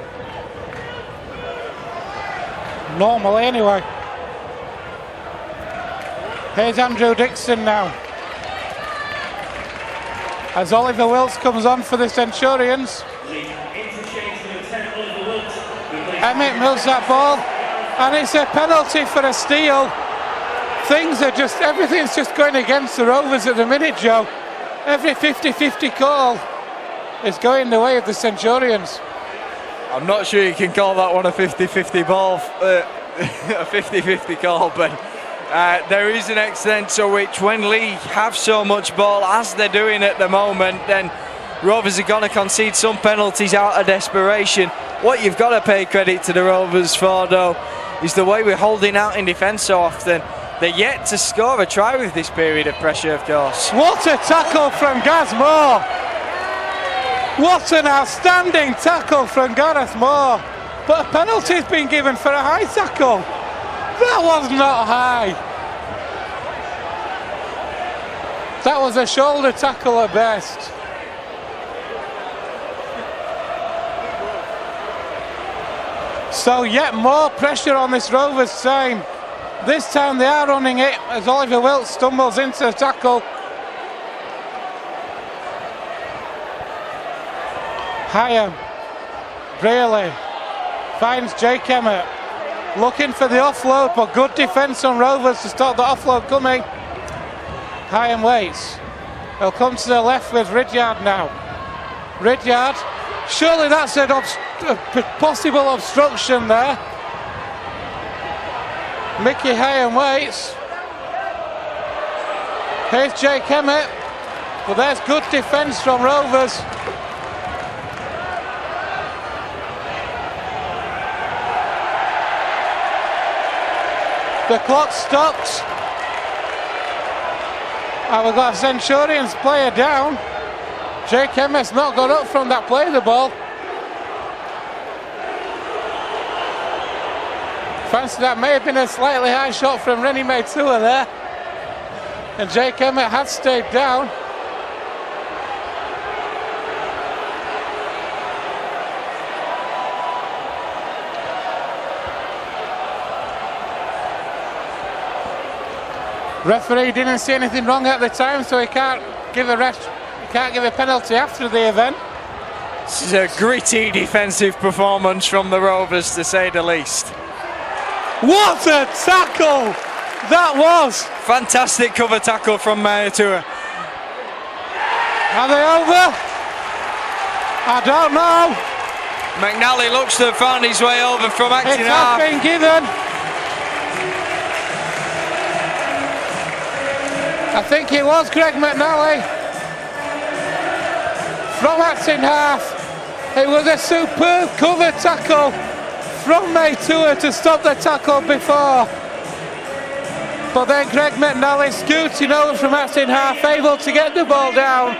Normally, anyway. Here's Andrew Dixon now. As Oliver Wilts comes on for the Centurions. Emmett moves that ball. And it's a penalty for a steal. Everything's just going against the Rovers at the minute, Joe. Every 50-50 call is going the way of the Centurions. I'm not sure you can call that one a 50-50 ball, a 50-50 call, but there is an extent to which when Leigh have so much ball as they're doing at the moment, then Rovers are going to concede some penalties out of desperation. What you've got to pay credit to the Rovers for, though, is the way we're holding out in defence so often. They're yet to score a try with this period of pressure, of course. What a tackle from Gaz Moore! What an outstanding tackle from Gareth Moore! But a penalty's been given for a high tackle. That was not high. That was a shoulder tackle at best. So yet more pressure on this Rovers team. This time they are running it as Oliver Wilts stumbles into the tackle. Hyam, Braley finds Jake Emmett. Looking for the offload, but good defence on Rovers to stop the offload coming. Hyam waits. He'll come to the left with Ridyard now. Ridyard, surely that's a possible obstruction there. Mickey Hyam waits. Here's Jake Emmett, but there's good defence from Rovers. The clock stops. And we've got a Centurions player down. Jake Emmett's not got up from that play of the ball. Fancy that may have been a slightly high shot from Rennie Maitua there. And Jake Emmett had stayed down. Referee didn't see anything wrong at the time, so he can't give a penalty after the event. This is a gritty defensive performance from the Rovers, to say the least. What a tackle that was! Fantastic cover tackle from Maitua. Are they over? I don't know. McNally looks to have found his way over from acting half. It has been given. I think it was Greg McNally from acting half. It was a superb cover tackle from Maitua to stop the tackle before. But then Greg McNally scooting over from acting half, able to get the ball down.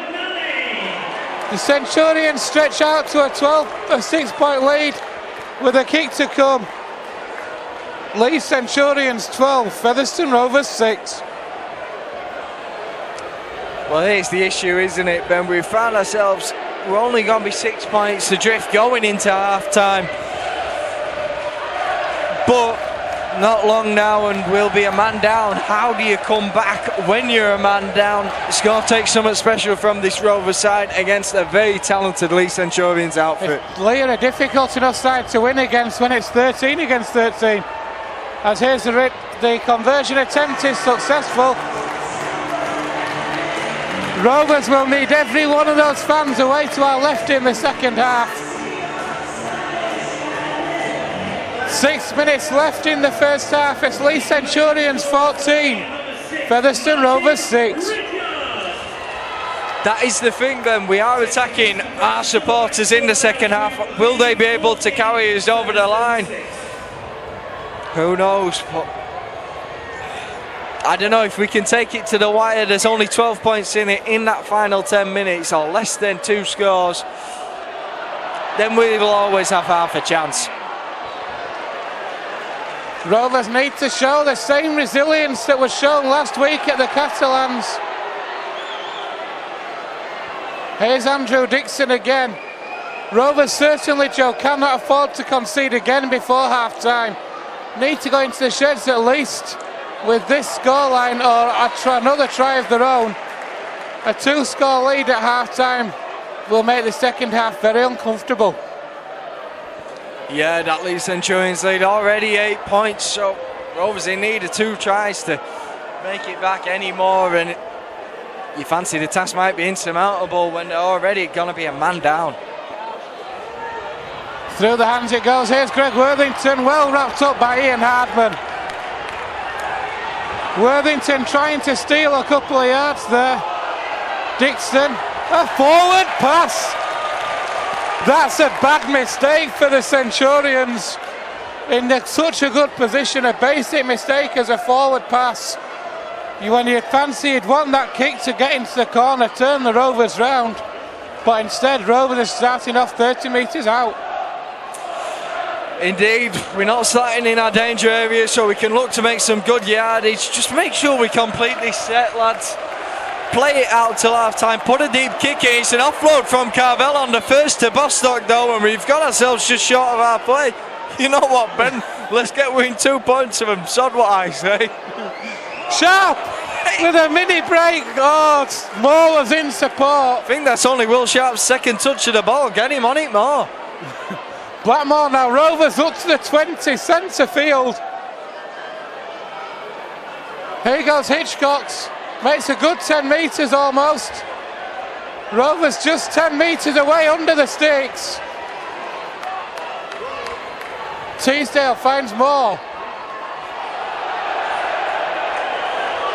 The Centurions stretch out to a 6-point lead with a kick to come. Leigh Centurions 12, Featherstone Rovers 6. Well, here's the issue, isn't it, Ben? We've found ourselves, we're only going to be 6 points adrift going into half-time. But not long now and we'll be a man down. How do you come back when you're a man down? It's going to take something special from this Rovers side against a very talented Leigh Centurions outfit. Leigh are a difficult enough side to win against when it's 13 against 13. As here's the conversion attempt is successful. Rovers will need every one of those fans away to our left in the second half. 6 minutes left in the first half. It's Leigh Centurions 14, Featherstone Rovers 6. That is the thing then, we are attacking our supporters in the second half. Will they be able to carry us over the line? Who knows? But I don't know if we can take it to the wire. There's only 12 points in it in that final 10 minutes, or less than 2 scores. Then we will always have half a chance. Rovers need to show the same resilience that was shown last week at the Catalans. Here's Andrew Dixon again. Rovers certainly, Joe, cannot afford to concede again before half-time. Need to go into the sheds at least with this scoreline, or another try of their own. A 2-score lead at half-time will make the second half very uncomfortable. Yeah, that Leigh Centurions lead already 8 points, so Rovers in need of 2 tries to make it back anymore, and you fancy the task might be insurmountable when they're already going to be a man down. Through the hands it goes. Here's Greg Worthington, well wrapped up by Ian Hardman. Worthington trying to steal a couple of yards there. Dixon, a forward pass. That's a bad mistake for the Centurions. In such a good position, a basic mistake as a forward pass. When you fancy you'd want that kick to get into the corner, turn the Rovers round, but instead Rovers are starting off 30 metres out. Indeed, we're not starting in our danger area, so we can look to make some good yardage. Just make sure we complete this set, lads. Play it out till half time, put a deep kick in. It's an offload from Carvel on the first to Bostock though, and we've got ourselves just short of our play. You know what, Ben? Let's get within 2 points of them, sod what I say. Sharp with a mini break. Oh, Moore was in support. I think that's only Will Sharp's second touch of the ball. Get him on it more. Blackmore now, Rovers up to the 20, centre field. Here goes Hitchcox. Makes a good 10 metres almost. Rovers just 10 metres away under the sticks. Teasdale finds Moore.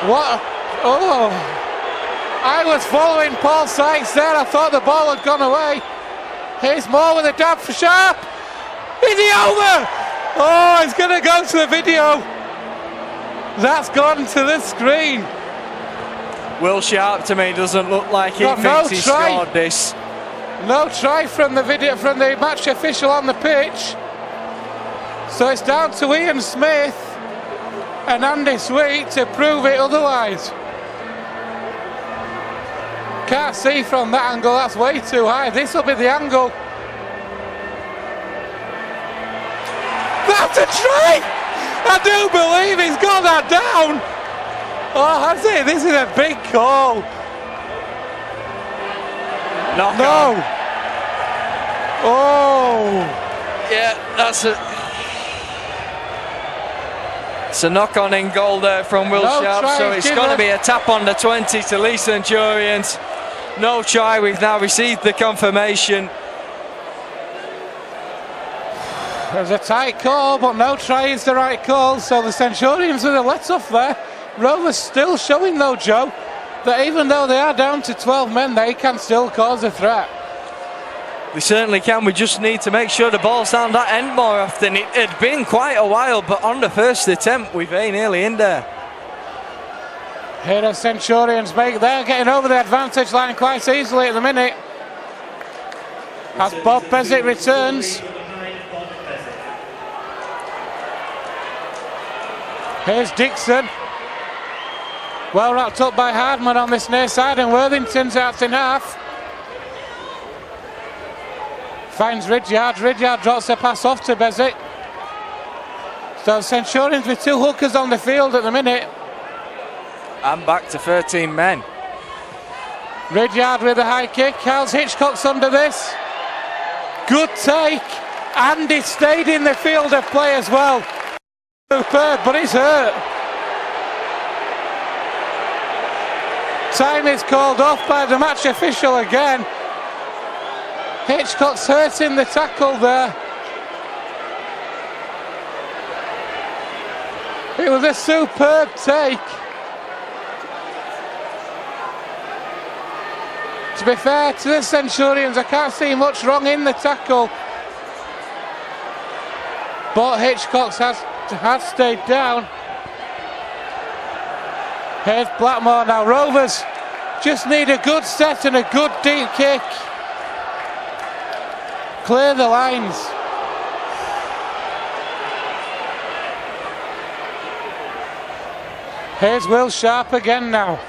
What? Oh, I was following Paul Sykes there. I thought the ball had gone away. Here's Moore with a dab for Sharp. Is he over? Oh, he's going to go to the video. That's gone to the screen. Will Sharp to me doesn't look like he thinks he scored this. No try from the video, from the match official on the pitch. So it's down to Ian Smith and Andy Sweet to prove it otherwise. Can't see from that angle, that's way too high. This will be the angle. That's a try! I do believe he's got that down. Oh, has he? This is a big call. Knock no. On. Oh. Yeah, that's it. It's a knock-on in goal there from Will Sharp, so it's going to be a tap on the 20 to Leigh Centurions. No try, we've now received the confirmation. There's a tight call, but no try is the right call, so the Centurions with a let-off there. Rovers still showing though, Joe, that even though they are down to 12 men, they can still cause a threat. We certainly can. We just need to make sure the ball's down that end more often. It had been quite a while, but on the first attempt, we're very nearly in there. Here the Centurions they're getting over the advantage line quite easily at the minute. As Bob Bezic returns. Here's Dixon. Well wrapped up by Hardman on this near side, and Worthington's out in half. Finds Ridyard. Ridyard drops a pass off to Bezic. So Centurions with 2 hookers on the field at the minute. And back to 13 men. Ridyard with a high kick. How's Hitchcock's under this? Good take. And he stayed in the field of play as well. Superb, but he's hurt. Time is called off by the match official again. Hitchcock's hurting the tackle there. It was a superb take. To be fair to the Centurions, I can't see much wrong in the tackle. But Hitchcock's has stayed down. Here's Blackmore now. Rovers just need a good set and a good deep kick. Clear the lines. Here's Will Sharp again now.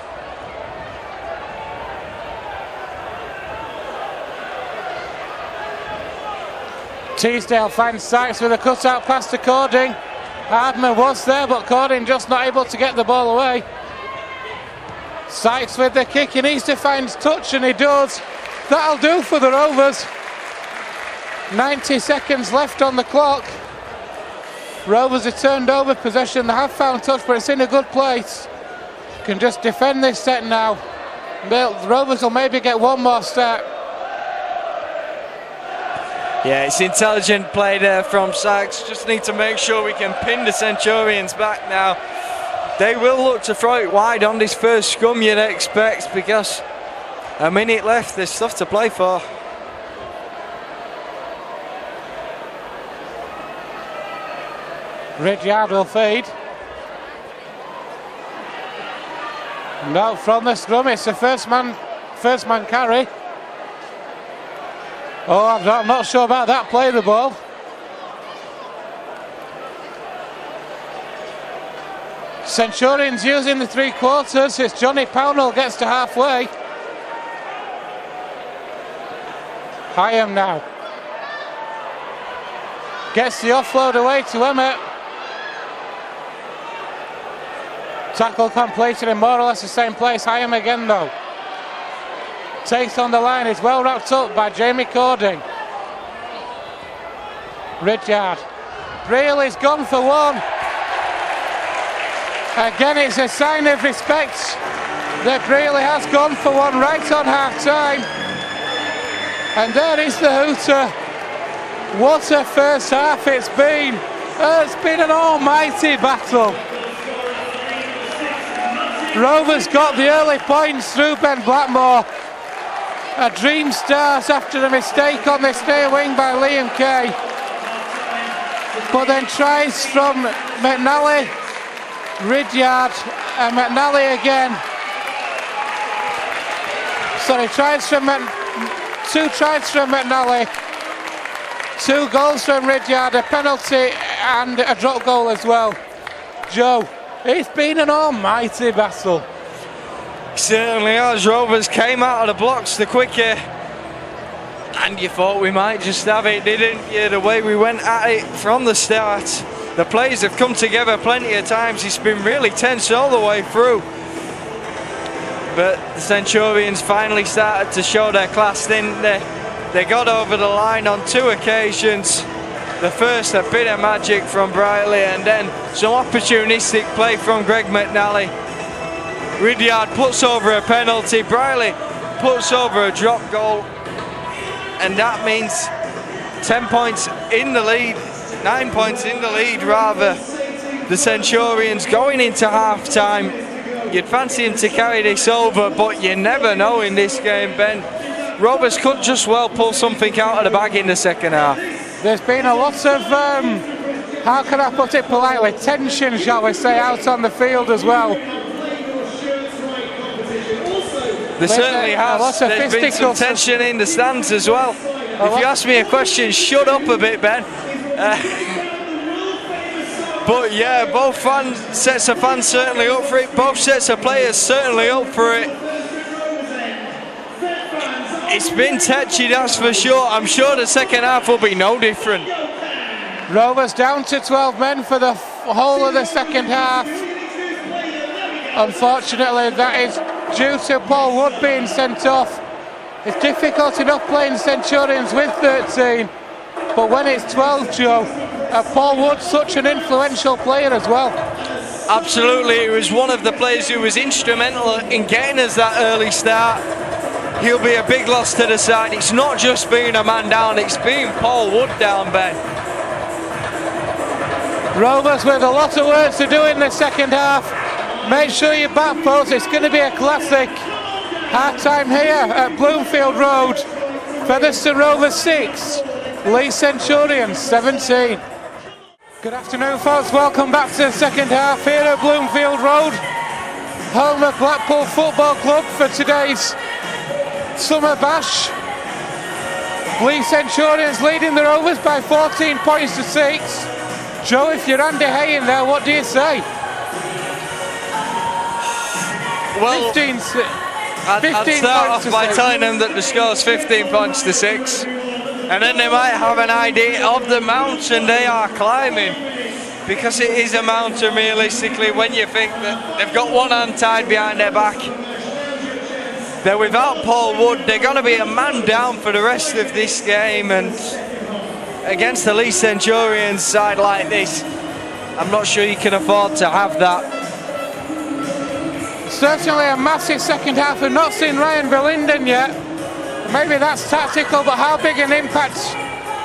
Teasdale finds Sykes with a cut-out pass to Cording. Hardman was there, but Cording just not able to get the ball away. Sykes with the kick, he needs to find touch, and he does. That'll do for the Rovers. 90 seconds left on the clock. Rovers have turned over possession. They have found touch, but it's in a good place. Can just defend this set now. The Rovers will maybe get one more step. Yeah, it's intelligent play there from Sykes. Just need to make sure we can pin the Centurions back now. They will look to throw it wide on this first scrum, you'd expect, because a minute left, there's stuff to play for. Ridyard will feed. No, from the scrum, it's a first man carry. Oh, I'm not sure about that. Play the ball. Centurions using the three quarters. It's Johnny Pownell gets to halfway. Hyam now. Gets the offload away to Emmett. Tackle completed in more or less the same place. Hyam again though. Takes on the line, it's well wrapped up by Jamie Cording. Ridyard. Brealey's gone for one. Again, it's a sign of respect that Brealey has gone for one right on half time. And there is the hooter. What a first half it's been. It's been an almighty battle. Rovers got the early points through Ben Blackmore. A dream start after a mistake on this near wing by Liam Kay. But then tries from McNally, Ridyard, and McNally again. Sorry, two tries from McNally, 2 goals from Ridyard, a penalty and a drop goal as well. Joe, it's been an almighty battle. Certainly has. Rovers came out of the blocks the quicker, and you thought we might just have it, didn't you? The way we went at it from the start. The players have come together plenty of times. It's been really tense all the way through. But the Centurions finally started to show their class, didn't they? They got over the line on 2 occasions. The first, a bit of magic from Brightly, and then some opportunistic play from Greg McNally. Ridyard puts over a penalty, Brightly puts over a drop goal, and that means 10 points in the lead, 9 points in the lead rather. The Centurions going into half time. You'd fancy him to carry this over, but you never know in this game, Ben. Rovers could just well pull something out of the bag in the second half. There's been a lot of, how can I put it politely, tension, shall we say, out on the field as well. There certainly has. There's been some tension in the stands as well. If you ask me a question, shut up a bit, Ben. But yeah, both sets of fans certainly up for it. Both sets of players certainly up for it. It's been touchy, that's for sure. I'm sure the second half will be no different. Rovers down to 12 men for the whole of the second half. Unfortunately, that is due to Paul Wood being sent off. It's difficult enough playing Centurions with 13, but when it's 12, Joe, Paul Wood's such an influential player as well. Absolutely, he was one of the players who was instrumental in getting us that early start. He'll be a big loss to the side. It's not just being a man down, it's being Paul Wood down, Ben. Rovers with a lot of work to do in the second half. Make sure you back post. It's going to be a classic. Half time here at Bloomfield Road. Featherstone Rovers 6, Leigh Centurions 17. Good afternoon, folks. Welcome back to the second half here at Bloomfield Road, home of Blackpool Football Club for today's Summer Bash. Leigh Centurions leading the Rovers by 14 points to 6. Joe, if you're Andy Hay in there, what do you say? Well, 15 I'd start off by telling them that the score's 15 points to 6, and then they might have an idea of the mountain they are climbing, because it is a mountain realistically when you think that they've got one hand tied behind their back. They're without Paul Wood. They're going to be a man down for the rest of this game, and against the Leigh Centurions side like this, I'm not sure you can afford to have that. Certainly a massive second half. We've not seen Ryan Verlinden yet. Maybe that's tactical, but how big an impact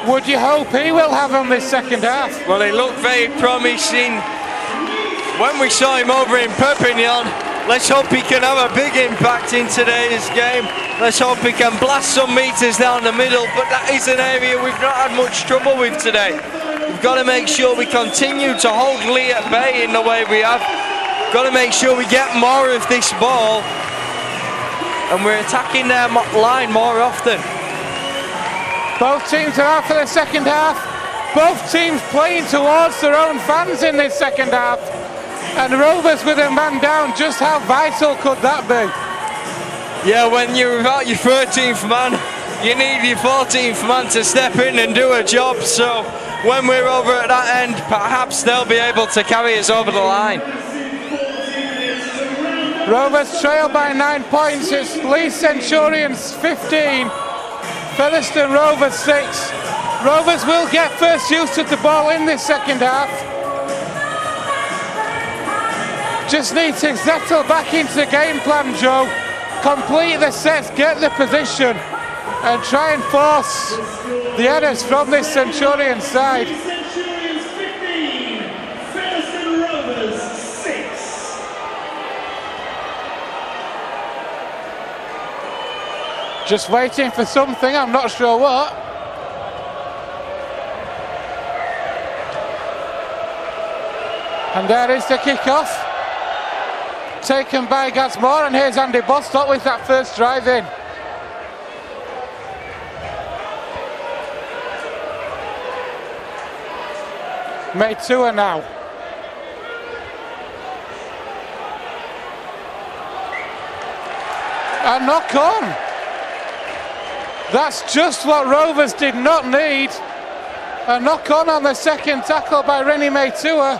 would you hope he will have on this second half? Well, he looked very promising when we saw him over in Perpignan. Let's hope he can have a big impact in today's game. Let's hope he can blast some meters down the middle, but that is an area we've not had much trouble with today. We've got to make sure we continue to hold Leigh at bay in the way we have. Got to make sure we get more of this ball, and we're attacking their line more often. Both teams are out for the second half. Both teams playing towards their own fans in this second half. And Rovers with a man down, just how vital could that be? Yeah, when you're without your 13th man, you need your 14th man to step in and do a job. So when we're over at that end, perhaps they'll be able to carry us over the line. Rovers trail by 9 points. It's Leigh Centurions 15, Featherstone Rovers 6. Rovers will get first use of the ball in this second half. Just need to settle back into the game plan, Joe. Complete the sets, get the position, and try and force the headers from this Centurion side. Just waiting for something, I'm not sure what. And there is the kick-off. Taken by Gadsmore, and here's Andy Bostock with that first drive in. Meitua now. A knock on. That's just what Rovers did not need. A knock on the second tackle by Rennie Meitua.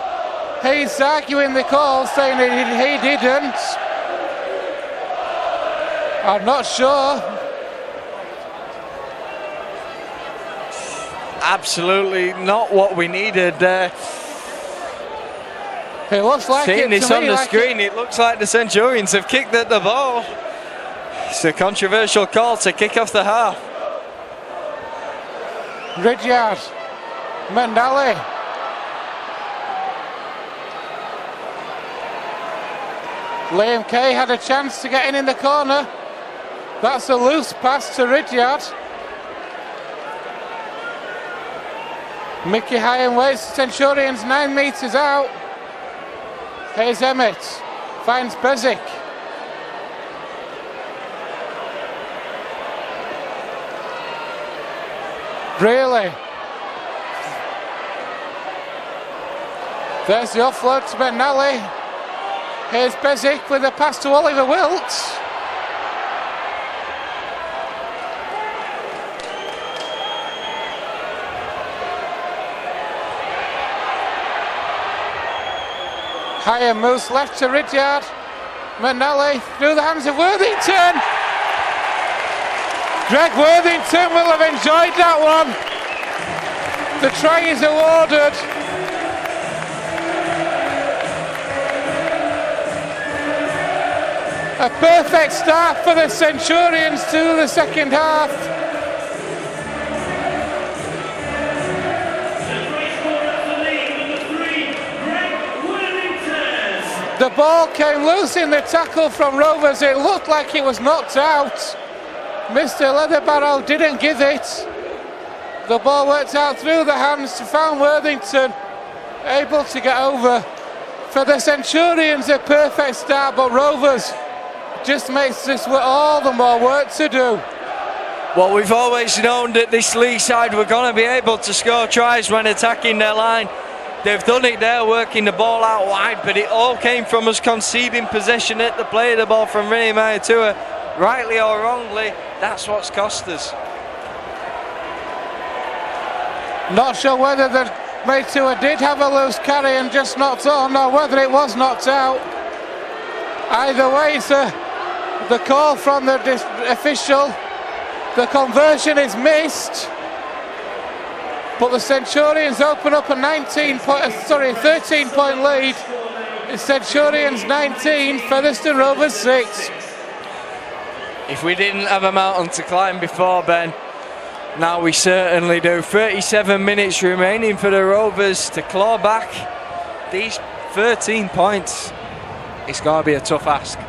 He's arguing the call, saying he didn't. I'm not sure. Absolutely not what we needed there. It looks like seeing this on the screen, it looks like the Centurions have kicked at the ball. It's a controversial call to kick off the half. Ridyard, Mandali. Liam Kay had a chance to get in the corner. That's a loose pass to Ridyard. Mickey Highan waits. Centurions 9 metres out. Here's Emmett. Finds Bezic. Really? There's the offload to Benali. Here's Bezic with a pass to Oliver Wilts. Higher moves left to Ridyard. Manelli through the hands of Worthington. Greg Worthington will have enjoyed that one. The try is awarded. A perfect start for the Centurions to the second half. The ball came loose in the tackle from Rovers. It looked like it was knocked out. Mr. Leatherbarrow didn't give it. The ball worked out through the hands to Fan Worthington, able to get over. For the Centurions, a perfect start, but Rovers just makes this all the more work to do. Well, we've always known that this Leigh side were going to be able to score tries when attacking their line. They've done it there, working the ball out wide, but it all came from us conceding possession at the play of the ball from Rinnie Maitua. Rightly or wrongly, that's what's cost us. Not sure whether the Maitua did have a loose carry and just knocked on, or whether it was knocked out. Either way, the call from the official. The conversion is missed, but the Centurions open up a 13-point lead. The Centurions 19, Featherstone Rovers 6. If we didn't have a mountain to climb before, Ben, now we certainly do. 37 minutes remaining for the Rovers to claw back these 13 points. It's going to be a tough ask.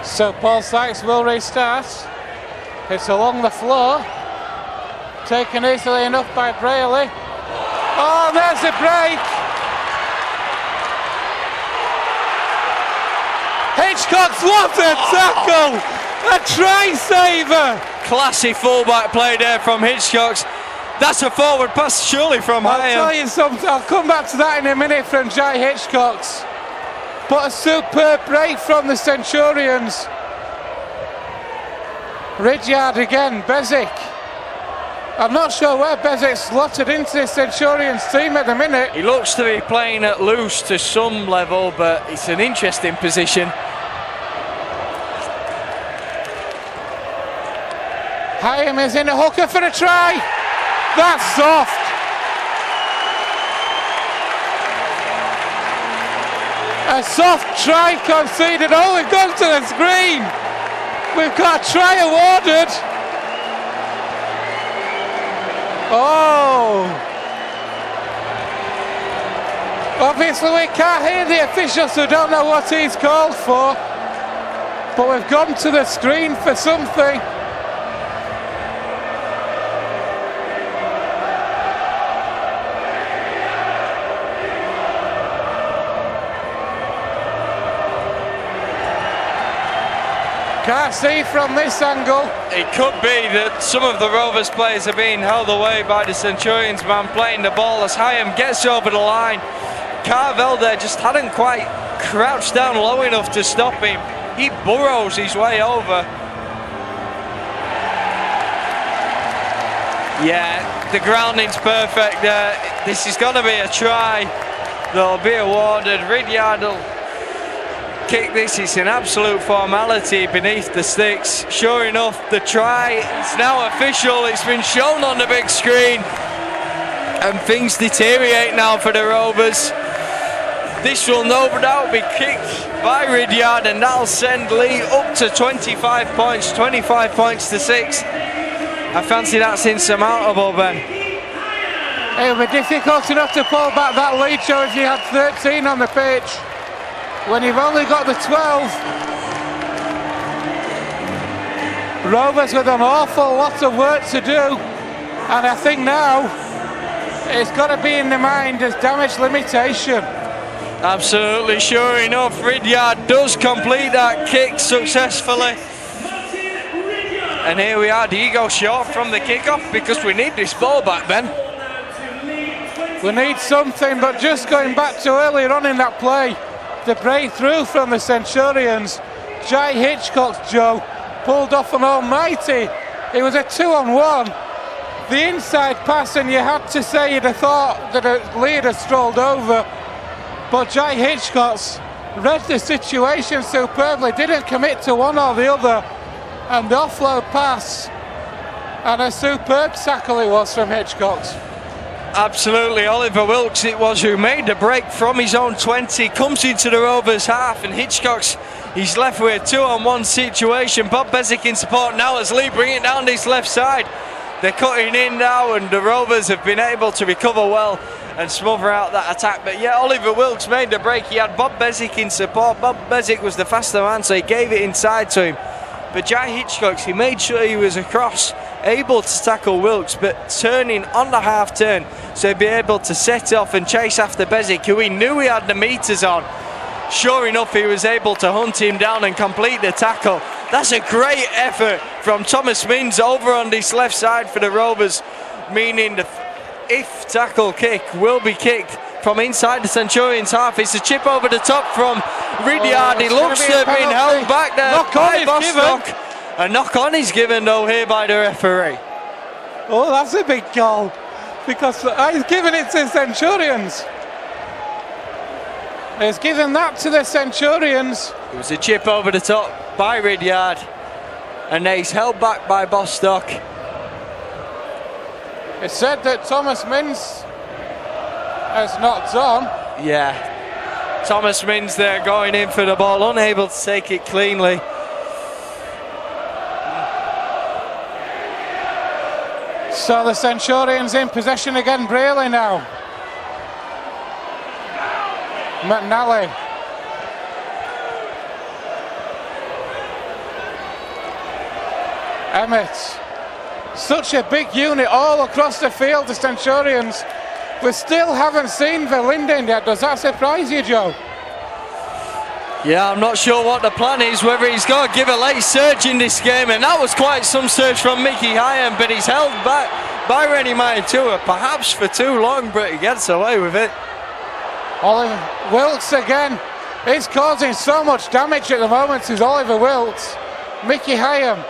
So Paul Sykes will restart. It's along the floor. Taken easily enough by Brayley. Oh, there's a break. Hitchcock's, what a tackle! A try saver! Classy fullback play there from Hitchcock's. That's a forward pass surely from I'll Hyam. tell you something, I'll come back to that in a minute from Jai Hitchcock's. But a superb break from the Centurions. Ridyard again, Bezic. I'm not sure where Bezic's slotted into the Centurions team at the minute. He looks to be playing at loose to some level, but it's an interesting position. Hyam is in a hooker for a try. That's soft. A soft try conceded. Oh, we've gone to the screen. We've got a try awarded. Oh. Obviously we can't hear the officials, so don't know what he's called for. But we've gone to the screen for something. Can't see from this angle. It could be that some of the Rovers players are being held away by the Centurions man playing the ball as Hyam gets over the line. Carvel there just hadn't quite crouched down low enough to stop him. He burrows his way over. Yeah, the grounding's perfect there. This is going to be a try. They'll be awarded. Ridyard will kick this. It's an absolute formality beneath the sticks. Sure enough, the try is now official. It's been shown on the big screen, and things deteriorate now for the Rovers. This will no doubt be kicked by Ridyard, and that'll send Leigh up to 25 points, 25 points to 6. I fancy that's insurmountable, Ben. It would be difficult enough to pull back that lead, Joe, if you had 13 on the pitch. When you've only got the 12. Rovers with an awful lot of work to do, and I think now it's got to be in the mind as damage limitation. Absolutely, sure enough, Ridyard does complete that kick successfully. And here we are. Do you go short from the kickoff? Because we need this ball back, Ben. We need something, but just going back to earlier on in that play, the breakthrough from the Centurions, Jai Hitchcock, Joe, pulled off an almighty. It was a 2-on-1. The inside pass, and you had to say you'd have thought that Leigh had strolled over. But Jai Hitchcock's read the situation superbly, didn't commit to one or the other. And the offload pass, and a superb tackle it was from Hitchcock's. Absolutely, Oliver Wilkes it was who made the break from his own 20, comes into the Rovers half, and Hitchcock's he's left with a 2-on-1 situation. Bob Bezic in support now as Leigh bring it down this left side. They're cutting in now, and the Rovers have been able to recover well and smother out that attack. But yeah, Oliver Wilkes made the break. He had Bob Bezic in support. Bob Bezic was the faster man, so he gave it inside to him. But Jai Hitchcock, he made sure he was across, able to tackle Wilkes, but turning on the half turn, so he'd be able to set off and chase after Bezic, who he knew he had the meters on. Sure enough, he was able to hunt him down and complete the tackle. That's a great effort from Thomas Mins over on this left side for the Rovers, meaning the if tackle kick will be kicked from inside the Centurions half. It's a chip over the top from Ridyard. He looks to have been held back there by Bostock. A knock on is given though here by the referee. Oh, that's a big goal, because he's given it to the Centurions. He's given that to the Centurions. It was a chip over the top by Ridyard, and he's held back by Bostock. It's said that Thomas Mins has knocked on. Yeah, Thomas Mins there going in for the ball, unable to take it cleanly. So the Centurions in possession again. Braley now. McNally. Emmett. Such a big unit all across the field, the Centurions. We still haven't seen Verlinden yet. Does that surprise you, Joe? Yeah, I'm not sure what the plan is, whether he's got to give a late surge in this game, and that was quite some surge from Mickey Hyam, but he's held back by Rennie Maitua, perhaps for too long, but he gets away with it. Oliver Wilkes again. He's causing so much damage at the moment, is Oliver Wilkes. Mickey Hyam.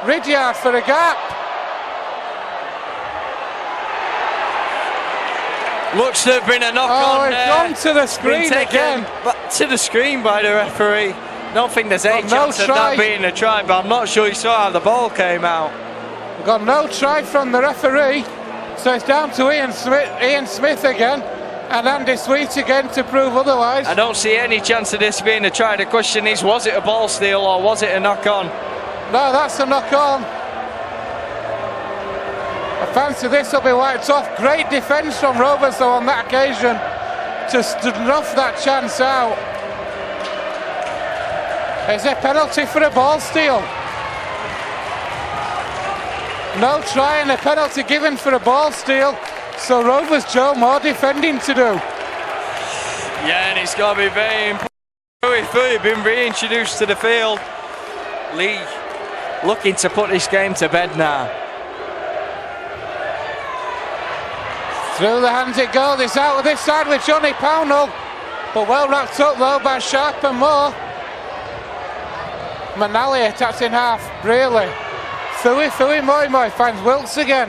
Ridyard for a gap. Looks to have been a knock on there. Gone to the screen again. But to the screen by the referee. Don't think there's any chance of that being a try, but I'm not sure he saw how the ball came out. We've got no try from the referee, so it's down to Ian Smith again, and Andy Sweet again to prove otherwise. I don't see any chance of this being a try. The question is, was it a ball steal or was it a knock on? No, that's a knock on. I fancy this will be wiped off. Great defence from Rovers though on that occasion to snuff that chance out. Is there a penalty for a ball steal? No try and a penalty given for a ball steal. So Rovers, Joe, more defending to do. Yeah, and it's got to be very important. We've been reintroduced to the field. Leigh looking to put this game to bed now. Through the hands it goes. It's out of this side with Johnny Pownell, but well wrapped up though by Sharp and Moore. Manali attacks in half. Braley. Fui Moi finds Wilkes again.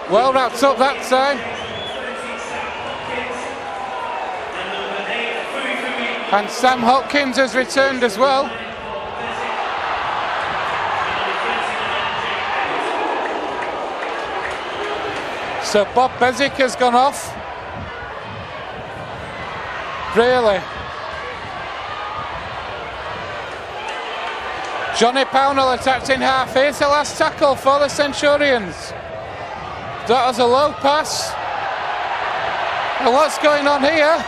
Well wrapped up that time. And Sam Hopkins has returned as well. So Bob Bezic has gone off. Braley. Johnny Pownell attacked in half. Here's the last tackle for the Centurions. That was a low pass. And what's going on here?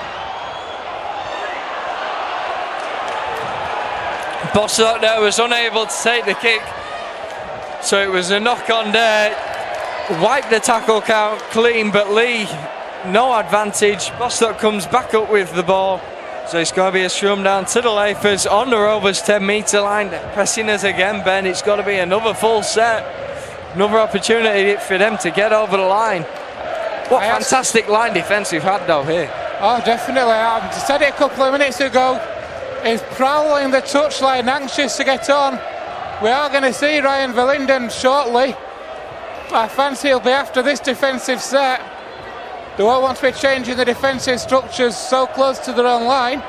Bostock there was unable to take the kick, so it was a knock on there. Wiped the tackle count clean, but Leigh no advantage. Bostock comes back up with the ball, so it's got to be a scrum down to the Leifers on the Rovers 10-metre line. They're pressing us again, Ben. It's got to be another full set, another opportunity for them to get over the line. What fantastic line defence we've had though here. Oh, definitely. I said it a couple of minutes ago. He's prowling the touchline, anxious to get on. We are going to see Ryan Verlinden shortly. I fancy he'll be after this defensive set. They won't want to be changing the defensive structures so close to their own line.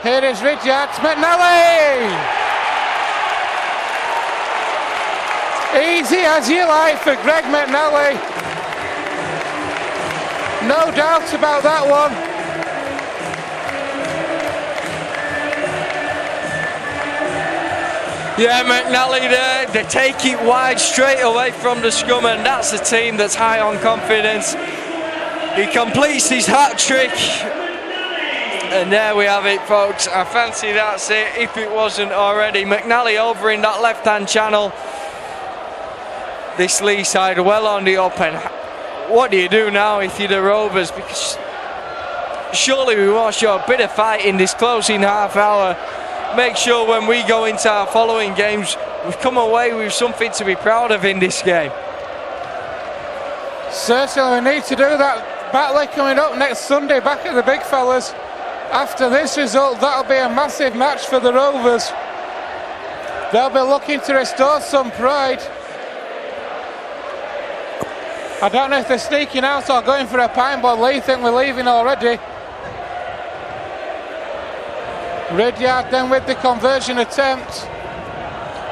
Here is Ridyard. McNally! Easy as you like for Greg McNally. No doubt about that one. Yeah, McNally there, they take it wide straight away from the scrum, and that's a team that's high on confidence. He completes his hat trick, and there we have it, folks. I fancy that's it, if it wasn't already. McNally over in that left-hand channel. This Leigh side well on the up, and what do you do now if you're the Rovers? Because surely we want to show a bit of fight in this closing half hour. Make sure when we go into our following games, we've come away with something to be proud of in this game. Certainly we need to do that. Batley coming up next Sunday back at the big fellas. After this result, that'll be a massive match for the Rovers. They'll be looking to restore some pride. I don't know if they're sneaking out or going for a pint, but Leigh think we're leaving already. Ridyard then with the conversion attempt.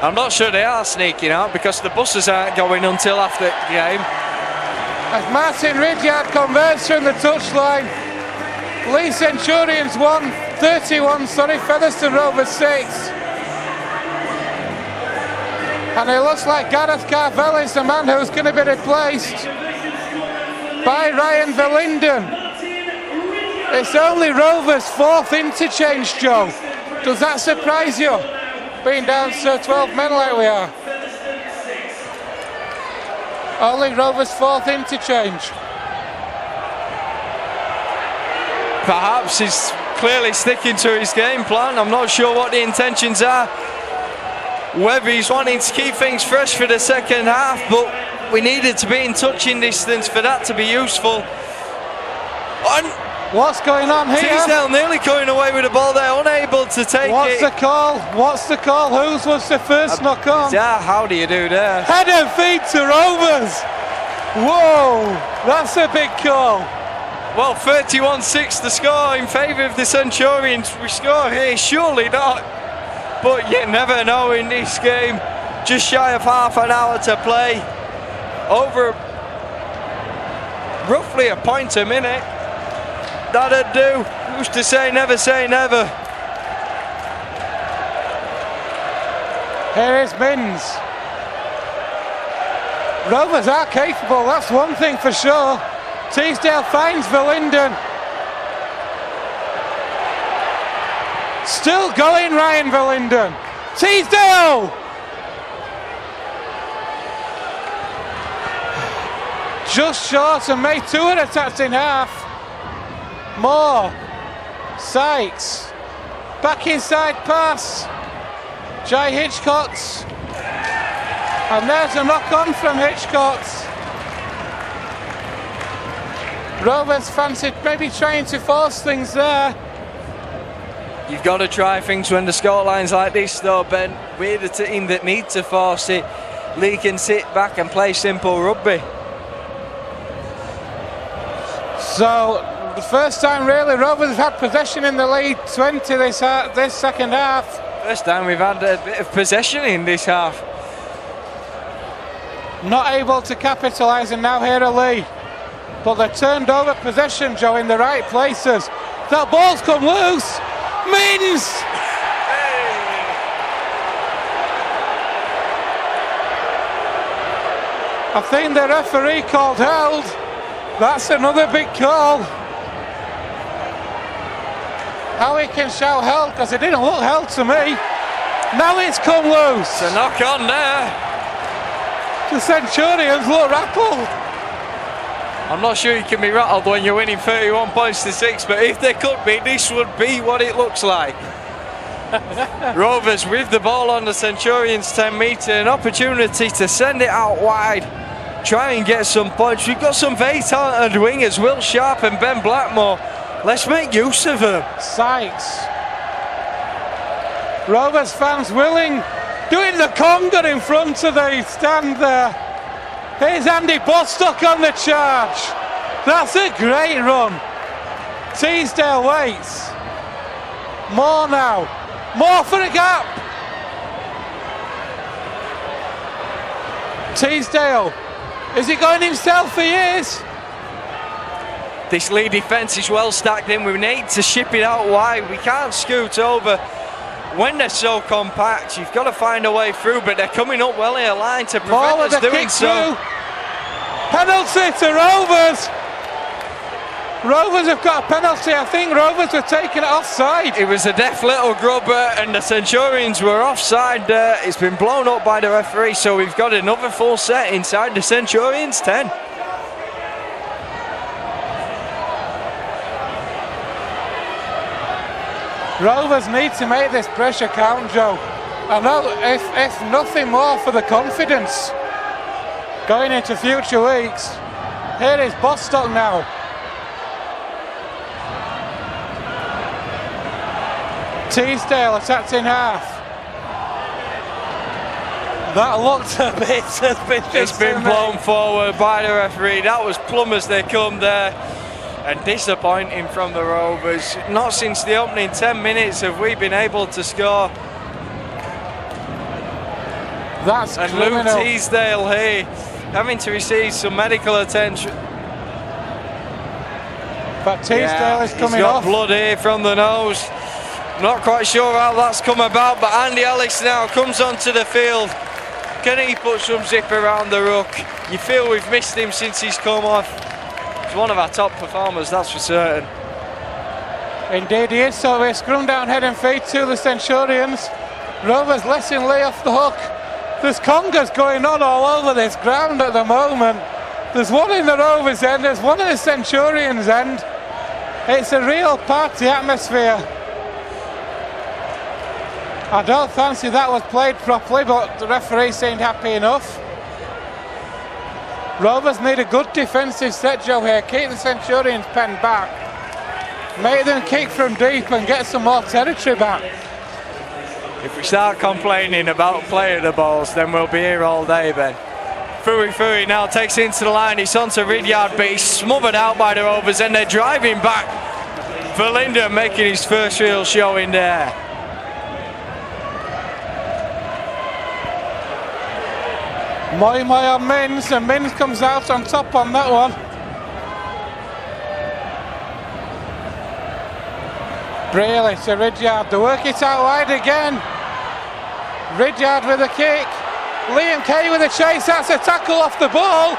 I'm not sure they are sneaking out because the buses aren't going until after the game. As Martin Ridyard converts from the touchline, Leigh Centurions 31, Featherstone Rovers 6. And it looks like Gareth Carvel is the man who's going to be replaced by Ryan Verlinden. It's only Rovers' 4th interchange, Joe. Does that surprise you, being down to 12 men like we are? Only Rovers' 4th interchange. Perhaps he's clearly sticking to his game plan. I'm not sure what the intentions are. Whether he's wanting to keep things fresh for the second half, but we needed to be in touching distance for that to be useful. And what's going on here? Teasdale nearly going away with the ball there, unable to take What's the call? What's the call? Whose was the first knock on? Yeah, how do you do there? Head and feet to Rovers. Whoa, that's a big call. Well, 31-6 the score in favour of the Centurions. We score here, surely not. But you never know in this game. Just shy of half an hour to play. Over roughly a point a minute. That'd do. Who's to say never say never? Here is Minns. Rovers are capable, that's one thing for sure. Teasdale finds Verlinden. Still going, Ryan Verlinden. Teasdale! Just short and made 2 attacks in half. Moore. Sykes. Back inside pass. Jai Hitchcock's. And there's a knock on from Hitchcock's. Rovers fancied maybe trying to force things there. You've got to try things when the scoreline's like this though, Ben. We're the team that need to force it. Leigh can sit back and play simple rugby. So, the first time really Rovers have had possession in the lead, 20 this second half. First time we've had a bit of possession in this half. Not able to capitalise, and now here are Leigh. But they turned over possession, Joe, in the right places. That ball's come loose. Minns! I think the referee called held. That's another big call. How he can shout held, because it didn't look held to me. Now it's come loose. It's a knock on there. The Centurions look rattled. I'm not sure you can be rattled when you're winning 31 points to 6, but if there could be, this would be what it looks like. Rovers with the ball on the Centurions 10 metre, an opportunity to send it out wide, try and get some points. We've got some very talented wingers, Will Sharp and Ben Blackmore. Let's make use of them. Sykes. Rovers fans willing, doing the conga in front of the stand there. Here's Andy Bostock on the charge. That's a great run. Teasdale waits. More now. More for a gap. Teasdale. Is he going himself? He is. This Leigh defence is well stacked in. We need to ship it out wide. We can't scoot over when they're so compact. You've got to find a way through, but they're coming up well in a line to prevent us doing so. Penalty to Rovers. Rovers have got a penalty. I think Rovers were taking it offside. It was a deft little grubber and the Centurions were offside there. It's been blown up by the referee, so we've got another full set inside the Centurions 10. Rovers need to make this pressure count, Joe. I know if nothing more for the confidence going into future weeks. Here is Bostock now. Teasdale attacked in half. That looked a bit suspicious. It's been blown forward by the referee. That was plumb as they come there. And disappointing from the Rovers. Not since the opening 10 minutes have we been able to score. That's and criminal. Luke Teasdale here having to receive some medical attention. But Teasdale is coming he's got off. Blood here from the nose. Not quite sure how that's come about, but Andy Ellis now comes onto the field. Can he put some zip around the ruck? You feel we've missed him since he's come off. He's one of our top performers, that's for certain. Indeed he is. So we scrum down head and feet to the Centurions. Rovers letting Leigh off the hook. There's congas going on all over this ground at the moment. There's one in the Rovers end, there's one in the Centurions end. It's a real party atmosphere. I don't fancy that was played properly, but the referee seemed happy enough. Rovers need a good defensive set, Joe, here. Keep the Centurions pen back. Make them kick from deep and get some more territory back. If we start complaining about playing the balls, then we'll be here all day, Ben. Fui now takes it into the line. It's onto Ridyard, but he's smothered out by the Rovers, and they're driving back. Verlinden making his first real showing there. Moy on Mins, and Mins comes out on top on that one. Brearley to Ridyard, they work it out wide again. Ridyard with a kick. Liam Kay with a chase, that's a tackle off the ball.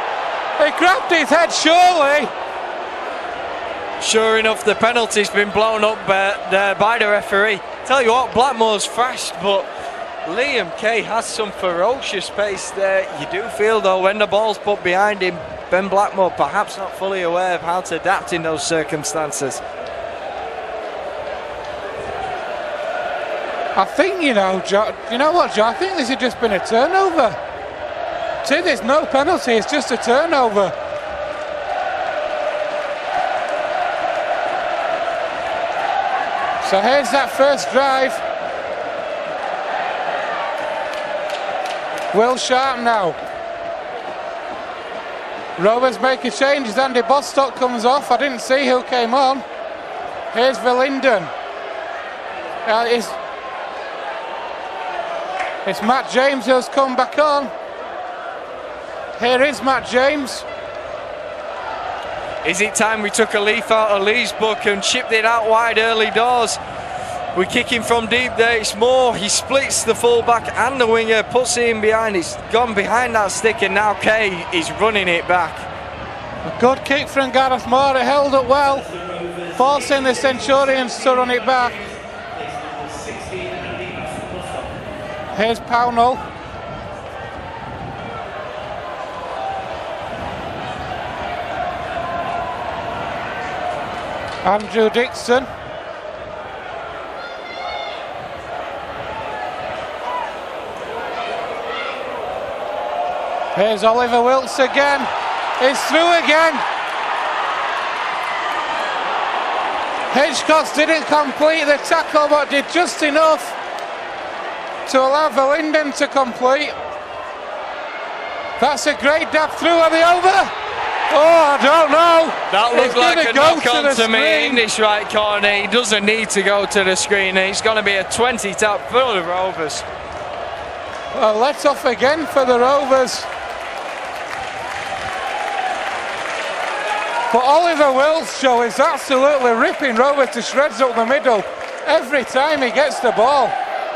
He grabbed his head surely. Sure enough, the penalty's been blown up there by the referee. Tell you what, Blackmore's fast, but Liam Kay has some ferocious pace there. You do feel though when the ball's put behind him, Ben Blackmore perhaps not fully aware of how to adapt in those circumstances. I think, Joe, you know what, Joe? I think this has just been a turnover. See, there's no penalty, it's just a turnover. So here's that first drive. Will Sharp now. Rovers make a change as Andy Bostock comes off. I didn't see who came on. Here's Verlinden. It's Matt James who's come back on. Here is Matt James. Is it time we took a leaf out of Leigh's book and chipped it out wide early doors? We're kicking from deep there. It's Moore. He splits the fullback and the winger, puts it in behind. It's gone behind that stick, and now Kay is running it back. A good kick from Gareth Moore. It held up well, forcing the Centurions to run it back. Here's Pownell. Andrew Dixon. Here's Oliver Wilkes again. He's through again. Hitchcock didn't complete the tackle, but did just enough to allow Verlinden to complete. That's a great dab through. Are they over? Oh, I don't know. That looked like a knock-on to me in this right corner. He doesn't need to go to the screen. It's going to be a 20 tap for the Rovers. Well, let off again for the Rovers. But Oliver Wilshaw is absolutely ripping Rovers to shreds up the middle every time he gets the ball.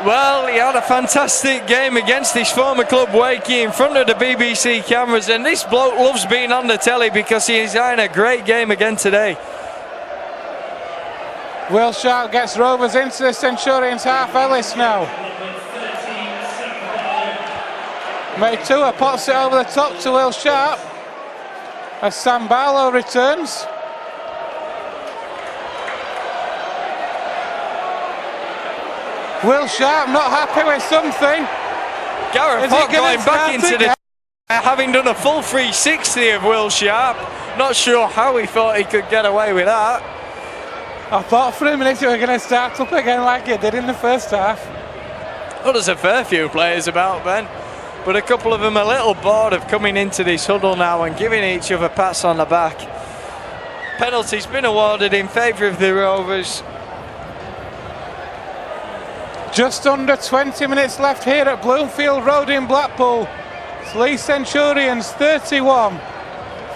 Well, he had a fantastic game against his former club Wakey in front of the BBC cameras, and this bloke loves being on the telly because he's having a great game again today. Wilshaw gets Rovers into the Centurions half. Ellis now. Meitua pots it over the top to Will Sharp as Sam Barlow returns. Will Sharp not happy with something. Gareth Hott going back into the having done a full 360 of Will Sharp. Not sure how he thought he could get away with that. I thought for a minute you were going to start up again like you did in the first half. Well, there's a fair few players about, Ben, but a couple of them a little bored of coming into this huddle now and giving each other pats on the back. Penalty's been awarded in favour of the Rovers. Just under 20 minutes left here at Bloomfield Road in Blackpool. It's Leigh Centurions 31,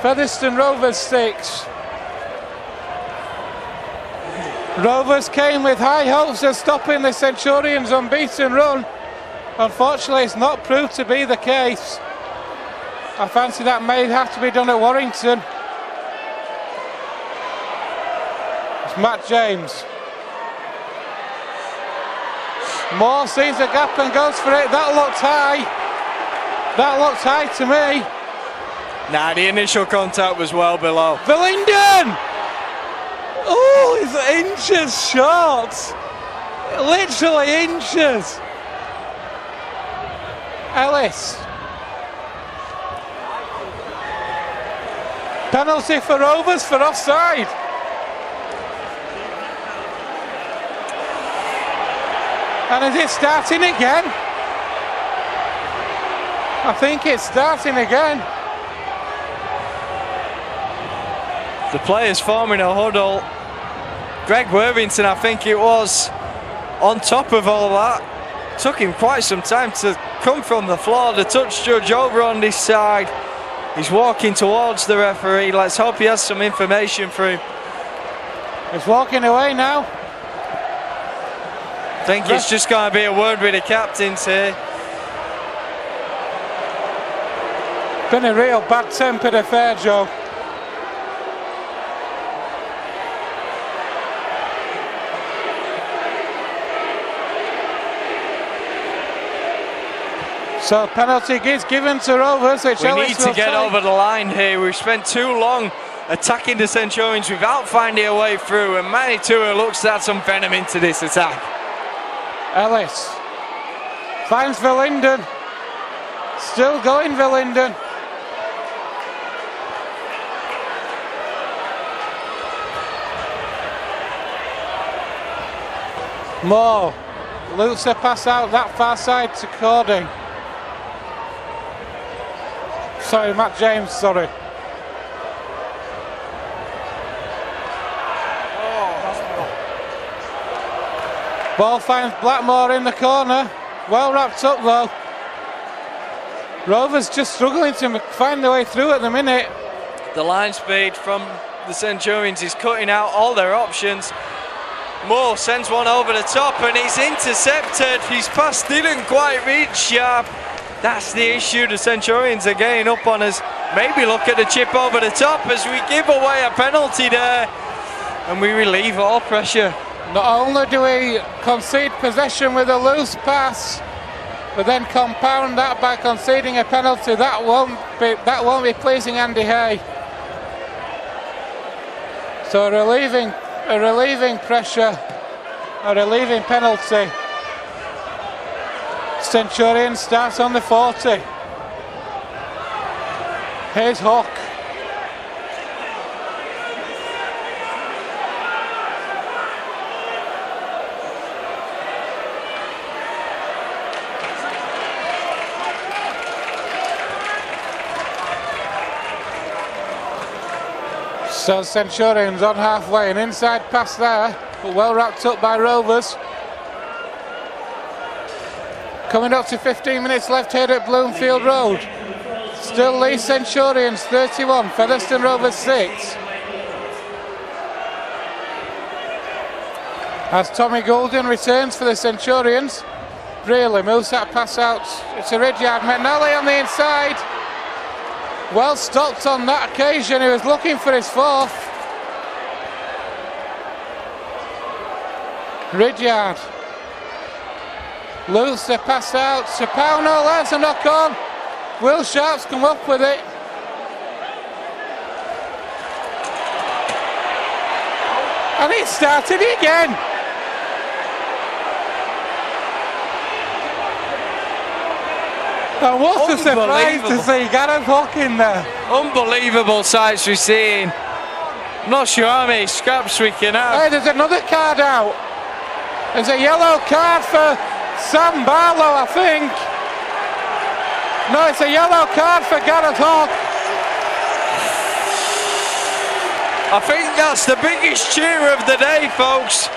Featherstone Rovers 6. Rovers came with high hopes of stopping the Centurions' unbeaten run. Unfortunately, it's not proved to be the case. I fancy that may have to be done at Warrington. It's Matt James. Moore sees a gap and goes for it. That looked high. That looked high to me. Nah, the initial contact was well below. Verlinden! Oh, he's inches short. Literally inches. Ellis. Penalty for Rovers for offside. And is it starting again? I think it's starting again. The players forming a huddle. Greg Worthington, I think it was, on top of all that. Took him quite some time to come from the floor. The touch judge over on this side. He's walking towards the referee. Let's hope he has some information for him. He's walking away now. I think it's just going to be a word with the captains here. Been a real bad-tempered affair, Joe. So penalty is given to Rovers, which we need to get over the line here. We've spent too long attacking the Centurions without finding a way through, and Meitua looks to add some venom into this attack. Ellis finds Verlinden. Still going, Verlinden. Moore loops a pass out that far side to Cording. Sorry, Matt James, sorry. Ball finds Blackmore in the corner. Well wrapped up though. Rovers just struggling to find their way through at the minute. The line speed from the Centurions is cutting out all their options. Moore sends one over the top and he's intercepted. His pass didn't quite reach Sharp. That's the issue the Centurions are getting up on us. Maybe look at the chip over the top as we give away a penalty there and we relieve all pressure. Not only do we concede possession with a loose pass, but then compound that by conceding a penalty. That won't be pleasing Andy Hay. So a relieving pressure, a relieving penalty. Centurion starts on the 40. Here's Hook. So Centurions on halfway, an inside pass there, but well wrapped up by Rovers. Coming up to 15 minutes left here at Bloomfield Road. Still Leigh Centurions 31, Featherstone Rovers 6. As Tommy Goulden returns for the Centurions. Really moves that pass out. It's a Ridyard. McNally on the inside. Well stopped on that occasion. He was looking for his fourth. Ridyard. Loose the pass out. Sapauno, there's a knock on. Will Sharp's come up with it. And it started again. And what a surprise to see Gareth Hook in there. Unbelievable sights we're seeing. I'm not sure how many scraps we can have. Hey, there's another card out. There's a yellow card for Sam Barlow, I think. No, it's a yellow card for Gareth Hook. I think that's the biggest cheer of the day, folks.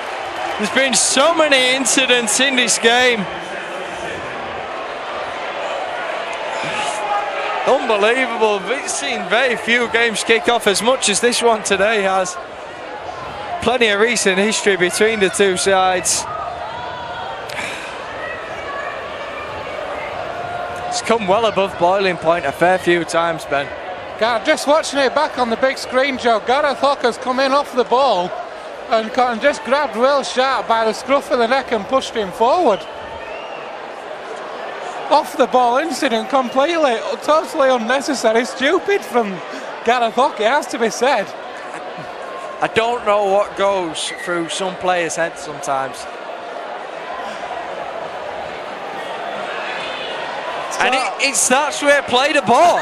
There's been so many incidents in this game. Unbelievable. We've seen very few games kick off as much as this one today has. Plenty of recent history between the two sides. It's come well above boiling point a fair few times, Ben. Just watching it back on the big screen, Joe, Gareth Hook has come in off the ball and just grabbed Will Sharp by the scruff of the neck and pushed him forward. Off the ball incident completely, totally unnecessary, stupid from Gareth Hook, it has to be said. I don't know what goes through some players' heads sometimes. And it starts where play the ball.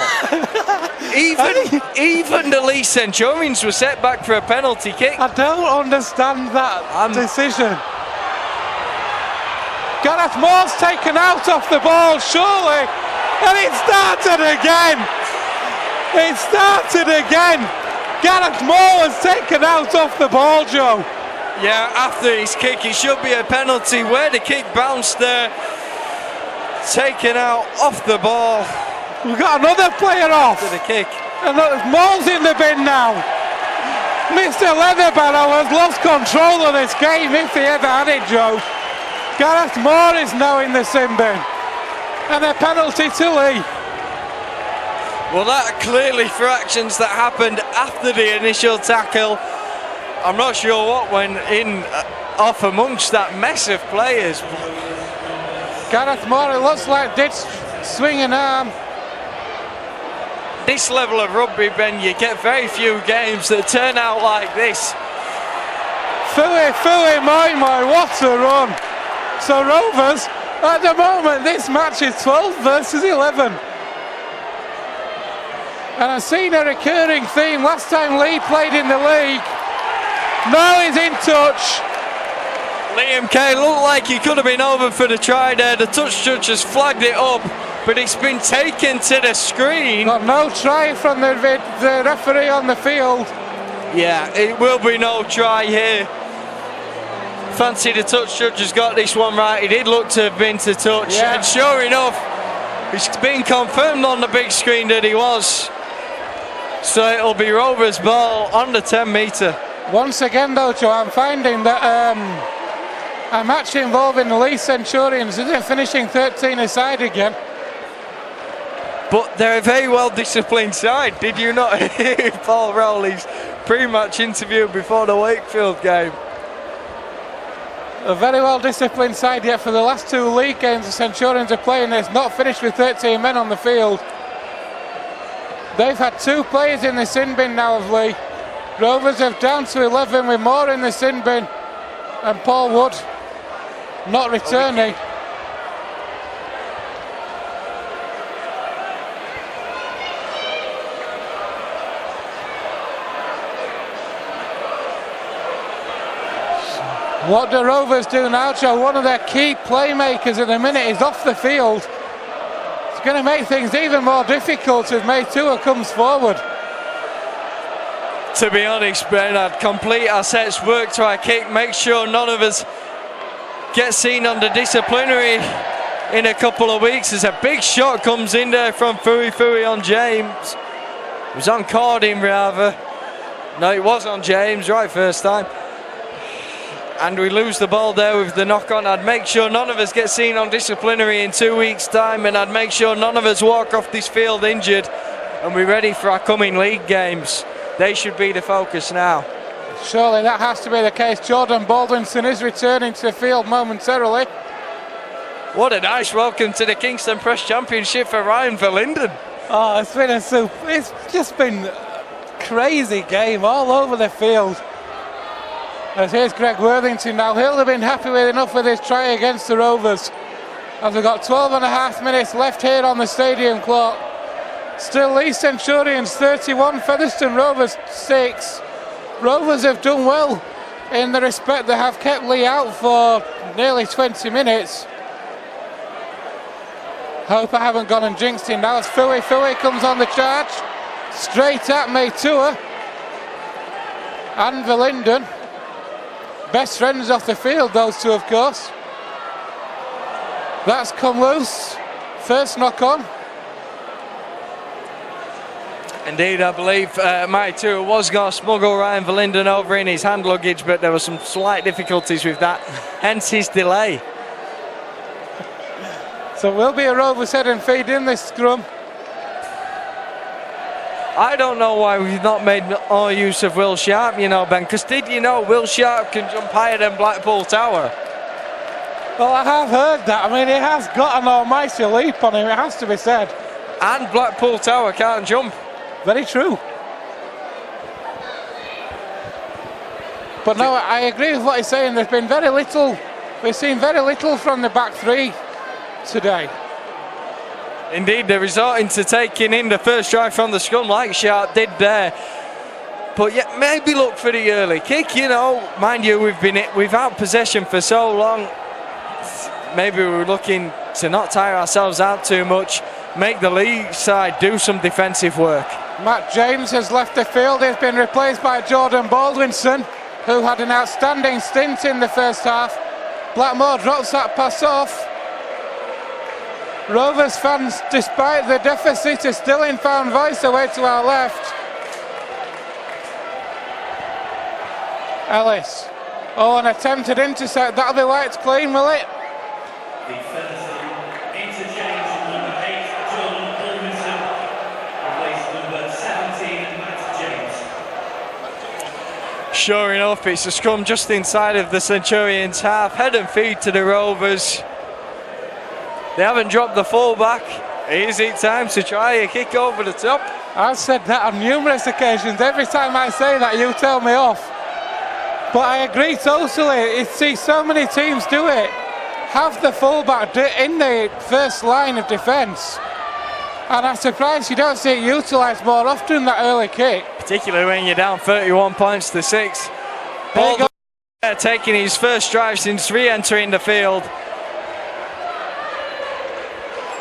even the Leigh Centurions were set back for a penalty kick. I don't understand that decision. Gareth Moore's taken out off the ball, surely. And it started again. It started again. Gareth Moore was taken out off the ball, Joe. Yeah, after his kick, it should be a penalty. Where the kick bounced there. Taken out off the ball. We've got another player off. To the kick. And Moore's in the bin now. Mr. Leatherbarrow has lost control of this game if he ever had it, Joe. Gareth Moore is now in the sin bin. And a penalty to Leigh. Well, that clearly for actions that happened after the initial tackle. I'm not sure what went in off amongst that mess of players. Gareth Moore, it looks like, did swing an arm. This level of rugby, Ben, you get very few games that turn out like this. Fui, moi, what a run. So Rovers, at the moment, this match is 12 versus 11. And I've seen a recurring theme. Last time Leigh played in the league. Now he's in touch. Liam Kay looked like he could have been over for the try there. The touch judge has flagged it up, but it's been taken to the screen. Got no try from the referee on the field. Yeah, it will be no try here. Fancy the touch judge has got this one right. He did look to have been to touch, yeah. And sure enough, it's been confirmed on the big screen that he was. So it'll be Rovers' ball on the 10 metre. Once again though, Joe, I'm finding that a match involving the Leigh Centurions isn't finishing 13 aside again. But they're a very well disciplined side. Did you not hear Paul Rowley's pre-match interview before the Wakefield game? A very well disciplined side, yet for the last two league games the Centurions are playing, it's not finished with 13 men on the field. They've had two players in the sin bin now of Leigh. Rovers have down to 11 with Moore in the sin bin and Paul Wood not returning. What do Rovers do now, Joe? One of their key playmakers at the minute is off the field. It's going to make things even more difficult if Maytua comes forward. To be honest, Ben, I'd complete our sets, work to our kick, make sure none of us get seen under disciplinary in a couple of weeks. As a big shot comes in there from Fui on James. It was on Cordin rather. No, it was on James, right first time. and we lose the ball there with the knock-on, I'd make sure none of us get seen on disciplinary in 2 weeks' time, and I'd make sure none of us walk off this field injured, and we're ready for our coming league games. They should be the focus now. Surely that has to be the case. Jordan Baldwinson is returning to the field momentarily. What a nice welcome to the Kingston Press Championship for Ryan Verlinden. Oh, it's just been a crazy game all over the field. As here's Greg Worthington now. He'll have been happy with enough with his try against the Rovers. As we've got 12 and a half minutes left here on the stadium clock. Still Leigh Centurions 31, Featherstone Rovers 6. Rovers have done well in the respect they have kept Leigh out for nearly 20 minutes. Hope I haven't gone and jinxed him now as Fui comes on the charge. Straight at Meitua and Verlinden. Best friends off the field, those two, of course. That's come loose. First knock on. Indeed, I believe Meitua was going to smuggle Ryan Verlinden over in his hand luggage, but there were some slight difficulties with that, hence his delay. So will be a Rovers head and feed in this scrum. I don't know why we've not made more use of Will Sharp, you know, Ben, because did you know Will Sharp can jump higher than Blackpool Tower? Well, I have heard that. I mean, he has got an almighty leap on him, it has to be said. And Blackpool Tower can't jump. Very true. But no, I agree with what he's saying. There's been very little, we've seen very little from the back three today. Indeed, they're resorting to taking in the first try from the scrum like Sharp did there. But yeah, maybe look for the early kick, you know. Mind you, we've had possession for so long. Maybe we're looking to not tire ourselves out too much. Make the Leigh side do some defensive work. Matt James has left the field. He's been replaced by Jordan Baldwinson, who had an outstanding stint in the first half. Blackmore drops that pass off. Rovers fans, despite the deficit, are still in found voice away to our left. Ellis. Oh, an attempted intercept. That'll be wiped clean, will it? The Featherstone interchange number 8, Jordan Baldwinson, replaced number 17, Matt James. Sure enough, it's a scrum just inside of the Centurions half. Head and feed to the Rovers. They haven't dropped the fullback. Is it time to try a kick over the top? I've said that on numerous occasions. Every time I say that, you tell me off. But I agree totally. You see so many teams do it. Have the fullback in the first line of defence. And I'm surprised you don't see it utilised more often, that early kick. Particularly when you're down 31 points to 6. Baldwin taking his first drive since re-entering the field.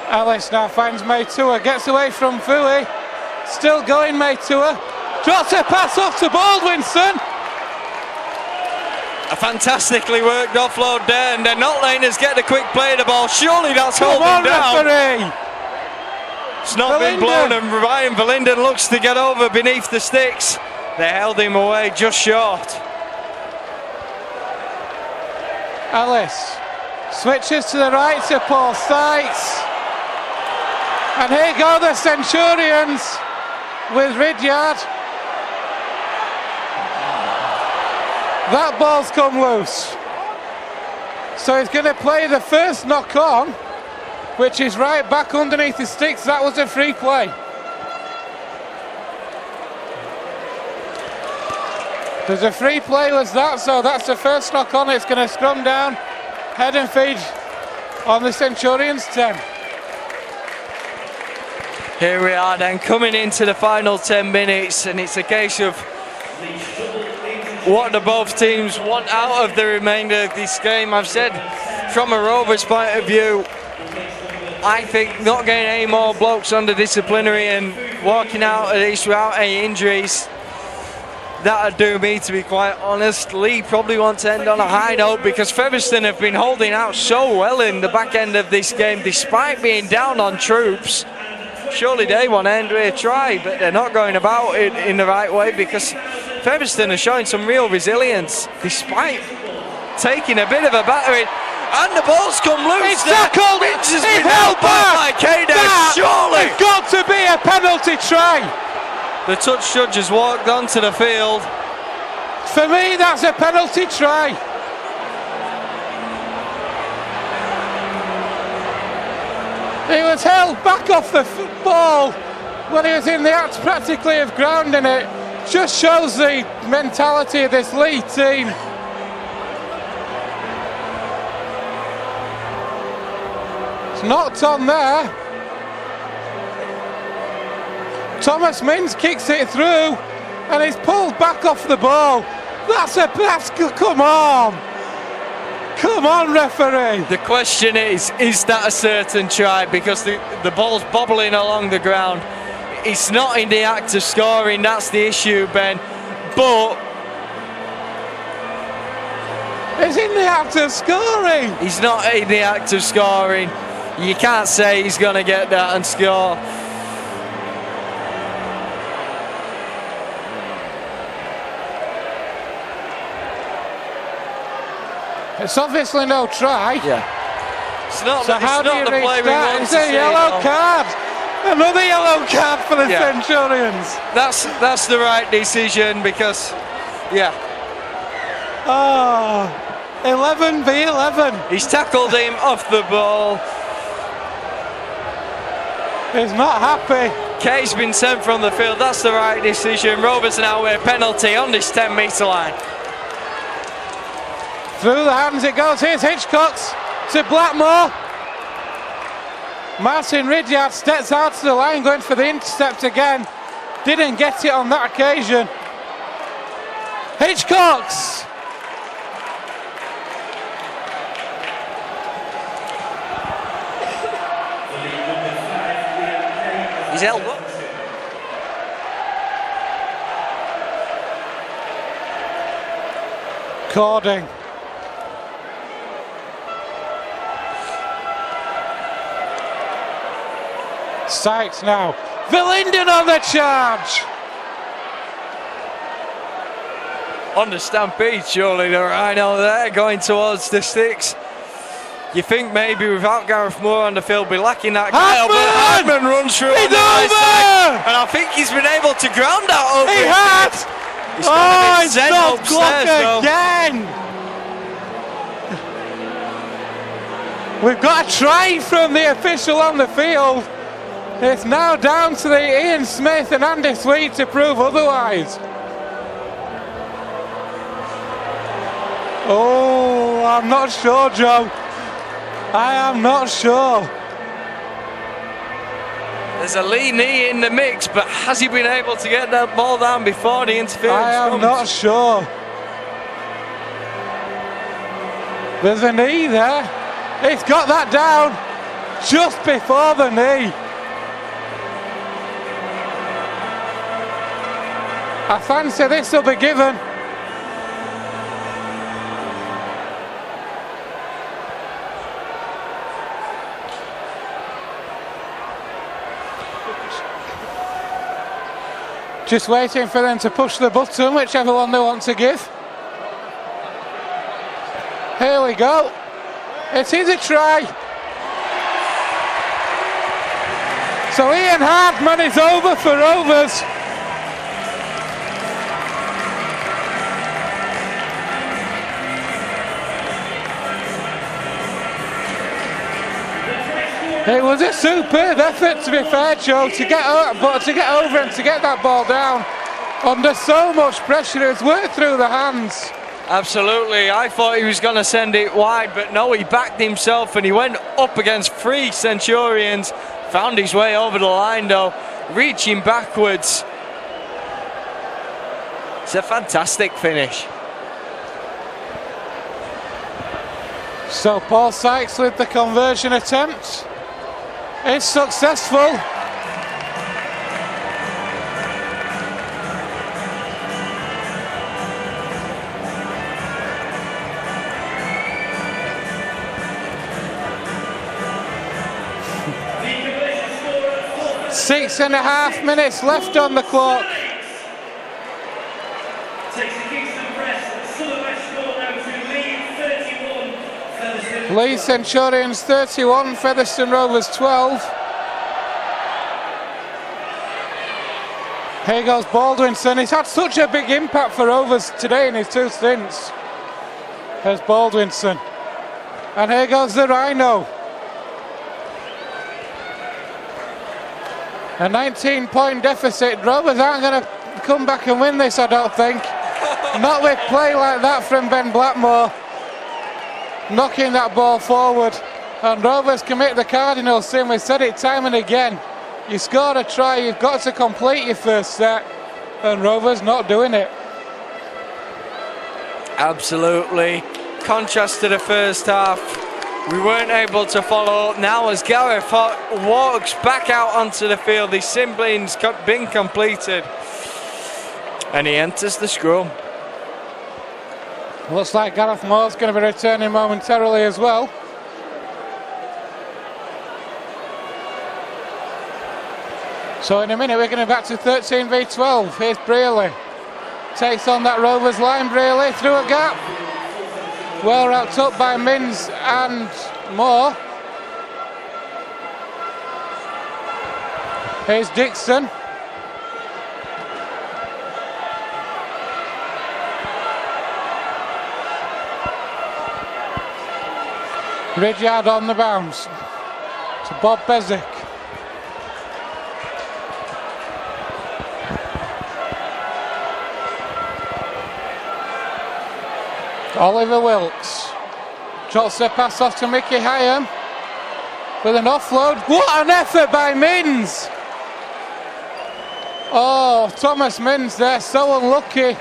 Ellis now finds Meitua, gets away from Fui. Still going Meitua. Drops a pass off to Baldwinson. A fantastically worked offload there, and they're not letting us get the quick play of the ball. Surely that's holding down. Referee. It's not been blown, and Ryan Verlinden looks to get over beneath the sticks. They held him away just short. Ellis switches to the right to Paul Sykes. And here go the Centurions with Ridyard. That ball's come loose. So he's going to play the first knock on, which is right back underneath the sticks. That was a free play. There's a free play was that, so that's the first knock on. It's going to scrum down, head and feed on the Centurions 10. Here we are then, coming into the final 10 minutes, and it's a case of what do both teams want out of the remainder of this game. I've said from a Rovers point of view, I think not getting any more blokes under disciplinary and walking out of this without any injuries, that'd do me, to be quite honest. Leigh probably want to end on a high note because Featherstone have been holding out so well in the back end of this game despite being down on troops. Surely they want to end with a try, but they're not going about it in the right way because Featherstone are showing some real resilience despite taking a bit of a battering. And the ball's come loose. It's tackled. It's It's been held held back by back. Kader. That Surely. has got to be a penalty try. The touch judge has walked onto the field. For me, that's a penalty try. He was held back off the ball when he was in the act practically of grounding it. Just shows the mentality of this Leigh team. It's knocked on there. Thomas Mins kicks it through and he's pulled back off the ball. That's come on. Come on, referee. The question is that a certain try? Because the ball's bobbling along the ground. It's not in the act of scoring, that's the issue, Ben. But He's in the act of scoring. he's not in the act of scoring. You can't say he's going to get that and score. It's obviously no try. Yeah. It's not, So how do you the reach play we that? want It's to a see, yellow no. card. Another yellow card for the Yeah. Centurions. That's the right decision because, yeah, Oh, 11 v 11. he's tackled him off the ball. He's not happy. Kay's been sent from the field. That's the right decision. Rovers now with a penalty on this 10-metre line. Through the hands it goes. Here's Hitchcock's to Blackmore. Martin Ridyard steps out to the line going for the intercept again. Didn't get it on that occasion. Hitchcock's. He's held up. Cording. Sykes now. Verlinden on the charge. On the stampede, surely the Rhino there going towards the sticks. You think maybe without Gareth Moore on the field, be lacking that guy, but Hardman runs through on He's the high over! side, and I think he's been able to ground that over. He his has. head. He's gonna be He's sent not upstairs, though. again. We've got a try from the official on the field. It's now down to the Ian Smith and Andy Sweet to prove otherwise. Oh, I'm not sure, Joe. I am not sure. There's a Leigh knee in the mix, but has he been able to get that ball down before the interference I am comes? not sure. There's a knee there. He's got that down just before the knee. I fancy this will be given. Just waiting for them to push the button, whichever one they want to give. Here we go. It is a try. So Ian Hardman is over for Rovers. It was a superb effort, to be fair, Joe, to get over and to get that ball down under so much pressure. It's worked through the hands. Absolutely. I thought he was going to send it wide, but no, he backed himself and he went up against three Centurions. Found his way over the line, though, reaching backwards. It's a fantastic finish. So Paul Sykes with the conversion attempt. It's successful. Six and a half minutes left on the clock. Takes the Kingston press. Southern West score now to Leigh Leigh Centurions 31, Featherstone Rovers 12. Here goes Baldwinson. He's had such a big impact for Rovers today in his 2 stints. Here's Baldwinson. And here goes the Rhino. A 19-point deficit. Rovers aren't going to come back and win this, I don't think. Not with play like that from Ben Blackmore. Knocking that ball forward. And Rovers commit the cardinal sin. We've said it time and again. You score a try, you've got to complete your first set. And Rovers not doing it. Absolutely. Contrast to the first half. We weren't able to follow up. Now as Gareth walks back out onto the field, his simpling's been completed. And he enters the scrum. Looks like Gareth Moore's going to be returning momentarily as well. So in a minute we're going back to 13 v 12. Here's Brearley. Takes on that Rovers line. Brearley through a gap. Well wrapped up by Minns and Moore. Here's Dixon. Ridyard on the bounce to Bob Bezic. Oliver Wilkes drops the pass off to Mickey Hyam with an offload. What an effort by Minns! Oh, Thomas Minns there, so unlucky.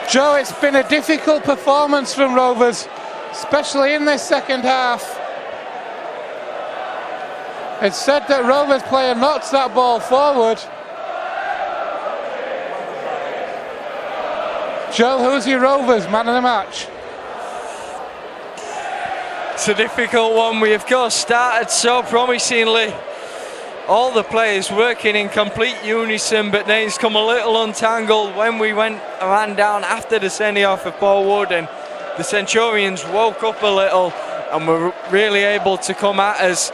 Joe, it's been a difficult performance from Rovers, especially in this second half. It's said that Rovers player knocks that ball forward. Joe, who's your Rovers man of the match? It's a difficult one. We of course started so promisingly. All the players working in complete unison, but then it's come a little untangled when we ran down after the send-off of Paul Wood, and the Centurions woke up a little and were really able to come at us.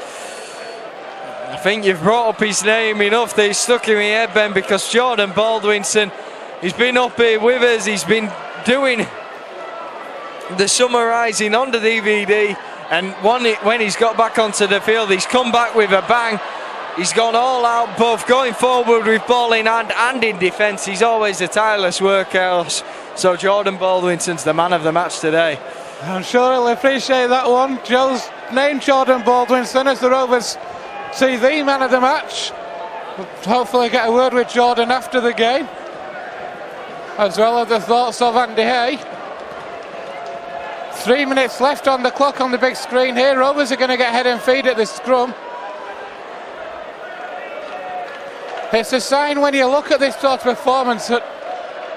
I think you've brought up his name enough that he's stuck in my head, Ben, because Jordan Baldwinson, he's been up here with us, he's been doing the summarising on the DVD, and when he's got back onto the field, he's come back with a bang. He's gone all out, both going forward with ball in hand and in defence. He's always a tireless workhorse. So Jordan Baldwinson's the man of the match today. I'm sure he'll appreciate that one. Joe's named Jordan Baldwinson as the Rovers TV man of the match. We'll hopefully get a word with Jordan after the game, as well as the thoughts of Andy Hay. 3 minutes left on the clock on the big screen here. Rovers are going to get head and feed at the scrum. It's a sign when you look at this sort of performance that,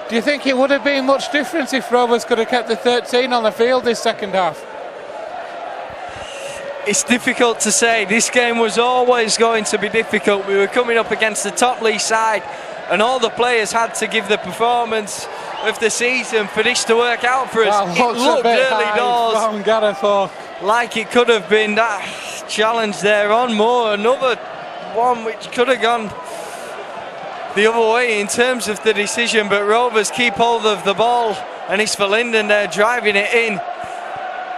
do you think it would have been much different if Rovers could have kept the 13 on the field this second half? It's difficult to say. This game was always going to be difficult. We were coming up against the top Leigh side, and all the players had to give the performance of the season for this to work out for us. It looked early doors like it could have been that challenge there on Moore, another one which could have gone the other way in terms of the decision, but Rovers keep hold of the ball, and it's for Linden there driving it in.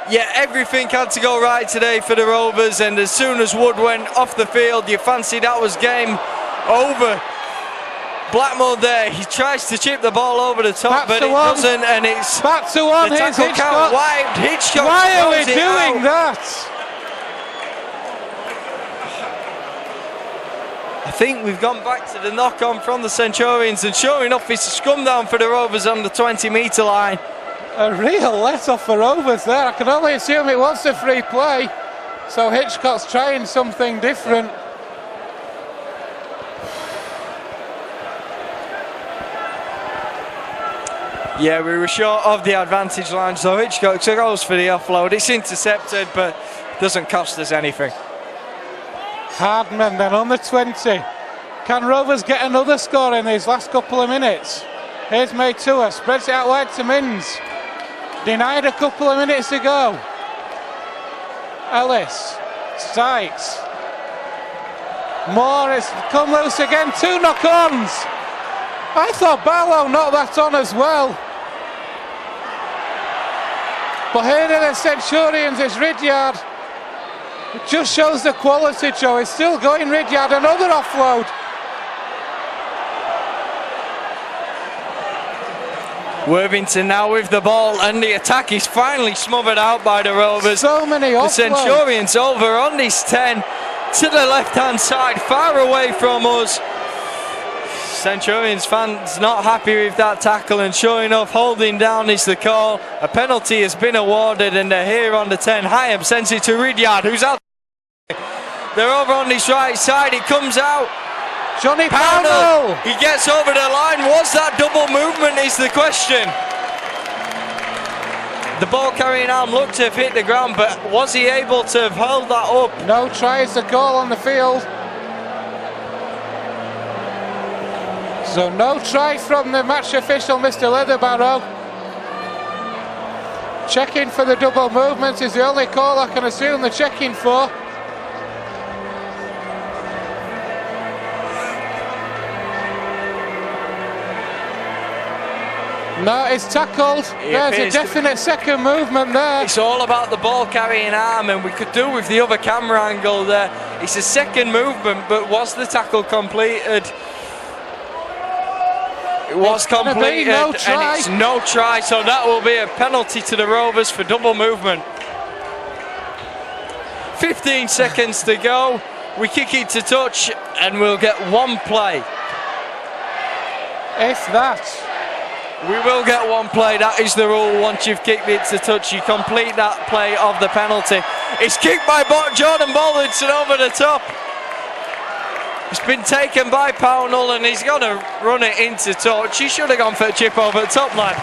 Yeah, everything had to go right today for the Rovers, and as soon as Wood went off the field, you fancied that was game over. Blackmore there, he tries to chip the ball over the top, but it doesn't, and it's back to one. The tackle count wiped. Hitchcock. Why are we doing that? I think we've gone back to the knock-on from the Centurions, and sure enough, it's a scrum down for the Rovers on the 20-metre line. A real let-off for Rovers there. I can only assume it was a free play, so Hitchcock's trying something different. Yeah, we were short of the advantage line, so Hitchcock goes for the offload. It's intercepted, but doesn't cost us anything. Hardman then on the 20. Can Rovers get another score in these last couple of minutes? Here's Maitua, spreads it out wide to Minns. Denied a couple of minutes ago. Ellis, Sykes. Moore has come loose again, 2 knock-ons. I thought Barlow knocked that on as well. But here are the Centurions, it's Ridyard. It just shows the quality, Joe. It's still going, Ridyard, another offload. Worthington now with the ball, and the attack is finally smothered out by the Rovers. So many offloads. The Centurions over on this 10 to the left-hand side, far away from us. Centurions fans not happy with that tackle, and sure enough, holding down is the call. A penalty has been awarded, and they're here on the 10. Hyam sends it to Ridyard, who's out. They're over on this right side, it comes out. Johnny Pownall. He gets over the line. Was that double movement is the question. The ball carrying arm looked to have hit the ground, but was he able to have held that up? No tries to call on the field. So no try from the match official, Mr. Leatherbarrow. Checking for the double movement is the only call I can assume they're checking for. No, it's tackled. There's a definite second movement there. It's all about the ball carrying arm, and we could do with the other camera angle there. It's a second movement, but was the tackle completed? It was completed, no try. and it's no try, so that will be a penalty to the Rovers for double movement. 15 seconds to go. We kick it to touch, and we'll get one play. If that. We will get one play, that is the rule. Once you've kicked it to touch, you complete that play of the penalty. It's kicked by Jordan Baldwinson over the top. It's been taken by Pownall, and he's going to run it into touch. He should have gone for a chip over the top line.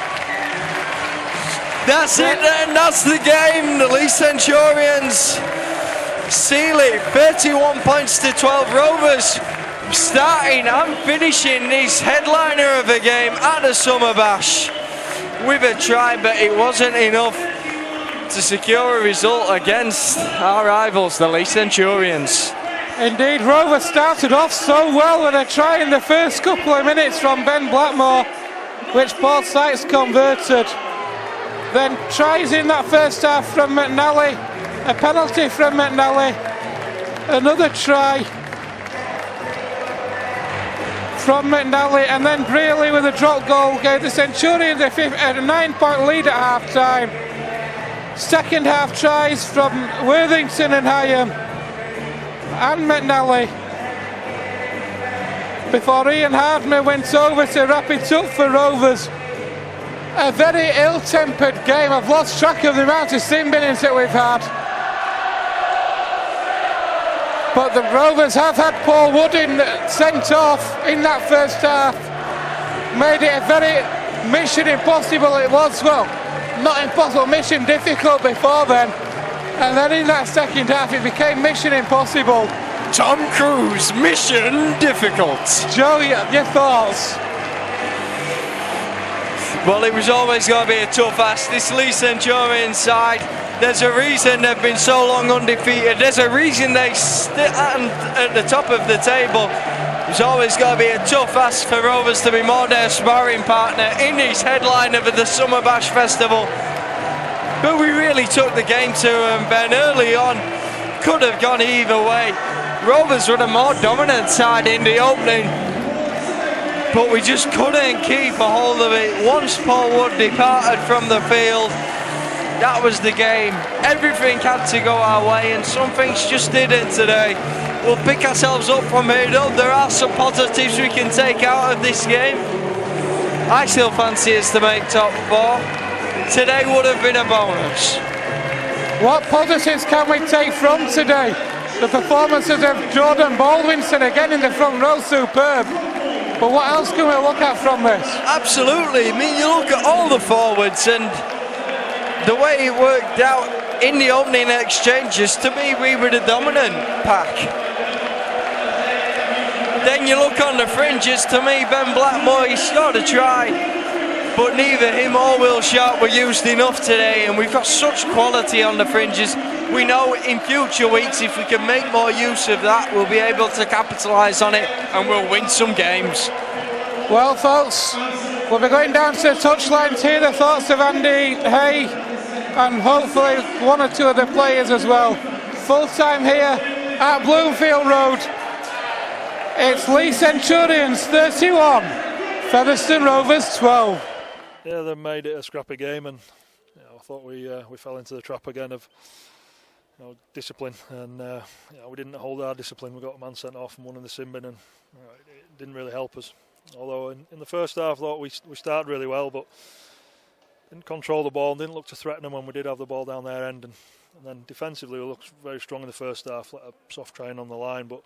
That's it then, that's the game. The Leigh Centurions seal it, 31 points to 12. Rovers starting and finishing this headliner of a game at the Summer Bash with a try, but it wasn't enough to secure a result against our rivals, the Leigh Centurions. Indeed, Rovers started off so well with a try in the first couple of minutes from Ben Blackmore, which Paul Sykes converted. Then tries in that first half from McNally, a penalty from McNally, another try from McNally, and then Brearley with a drop goal gave the Centurions a 9-point lead at half-time. Second half tries from Worthington and Hyam and McNally before Ian Hardner went over to wrap it up for Rovers. A very ill-tempered game. I've lost track of the amount of sin binnings that we've had. But the Rovers have had Paul Woodin sent off in that first half. Made it a very mission impossible it was. Well, not impossible, mission difficult before then. And then in that second half it became mission impossible. Tom Cruise, mission difficult. Joe, your thoughts? Well, it was always going to be a tough ask. This Leigh Centurion side, there's a reason they've been so long undefeated. There's a reason they stand at the top of the table. It's always going to be a tough ask for Rovers to be more their sparring partner in this headline of the Summer Bash Festival. But we really took the game to them, Ben, early on. Could have gone either way. Rovers were the more dominant side in the opening, but we just couldn't keep a hold of it. Once Paul Wood departed from the field, that was the game. Everything had to go our way, and some things just didn't today. We'll pick ourselves up from here, though. There are some positives we can take out of this game. I still fancy us to make top 4. Today would have been a bonus. What positives can we take from today? The performances of Jordan Baldwinson again in the front row, superb. But what else can we look at from this? Absolutely. I mean, you look at all the forwards and the way it worked out in the opening exchanges. To me, we were the dominant pack. Then you look on the fringes. To me, Ben Blackmore, he scored a try. but neither him or Will Sharp were used enough today, and we've got such quality on the fringes. We know in future weeks, if we can make more use of that, we'll be able to capitalise on it and we'll win some games. Well, folks, we'll be going down to the touchline to hear the thoughts of Andy Hay and hopefully one or two of the players as well. Full time here at Bloomfield Road. It's Leigh Centurions 31, Featherstone Rovers 12. Yeah, they made it a scrappy game, and I thought we fell into the trap again of discipline, and we didn't hold our discipline. We got a man sent off and one in the sin bin, and it didn't really help us. Although in the first half, I thought we started really well, but didn't control the ball and didn't look to threaten them when we did have the ball down their end. And then defensively, we looked very strong in the first half, let a soft train on the line. But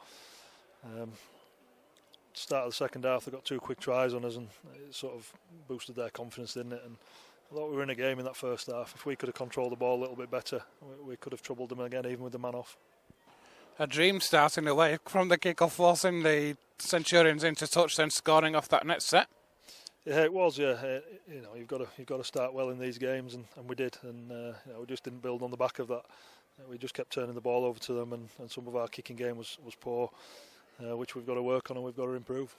start of the second half, they got 2 quick tries on us, and it sort of boosted their confidence, didn't it? And I thought we were in a game in that first half. If we could have controlled the ball a little bit better, we could have troubled them again, even with the man off. A dream starting away from the kick-off, forcing the Centurions into touch, then scoring off that next set. Yeah, it was. Yeah, you've got to start well in these games, and we did. And we just didn't build on the back of that. We just kept turning the ball over to them, and some of our kicking game was poor, which we've got to work on and we've got to improve.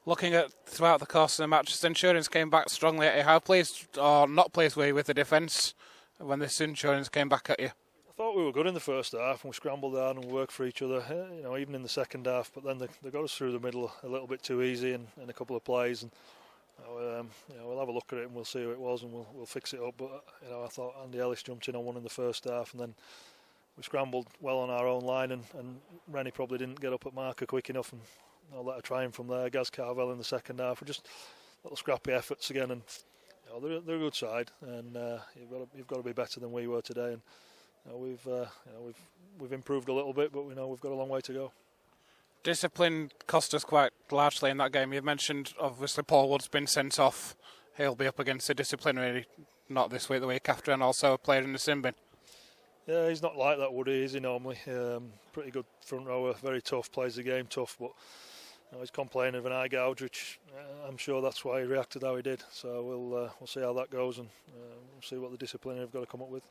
Looking at throughout the course of the match, Centurions came back strongly at you. How pleased or not pleased were you with the defence when the Centurions came back at you? I thought we were good in the first half, and we scrambled down and worked for each other. Even in the second half. But then they got us through the middle a little bit too easy in a couple of plays. And we'll have a look at it and we'll see who it was, and we'll fix it up. But I thought Andy Ellis jumped in on one in the first half, and then we scrambled well on our own line, and Rennie probably didn't get up at marker quick enough, and I'll let her try him from there. Gaz Carvel in the second half were just little scrappy efforts again, and they're a good side, and you've got to be better than we were today. And we've improved a little bit, but we know we've got a long way to go. Discipline cost us quite largely in that game. You mentioned obviously Paul Wood's been sent off. He'll be up against the disciplinary, not this week, the week after, and also a player in the sin bin. Yeah, he's not like that, Woody, is he normally? Pretty good front rower, very tough, plays the game tough, but he's complaining of an eye gouge, which I'm sure that's why he reacted how he did. So we'll see how that goes, and we'll see what the disciplinary have got to come up with.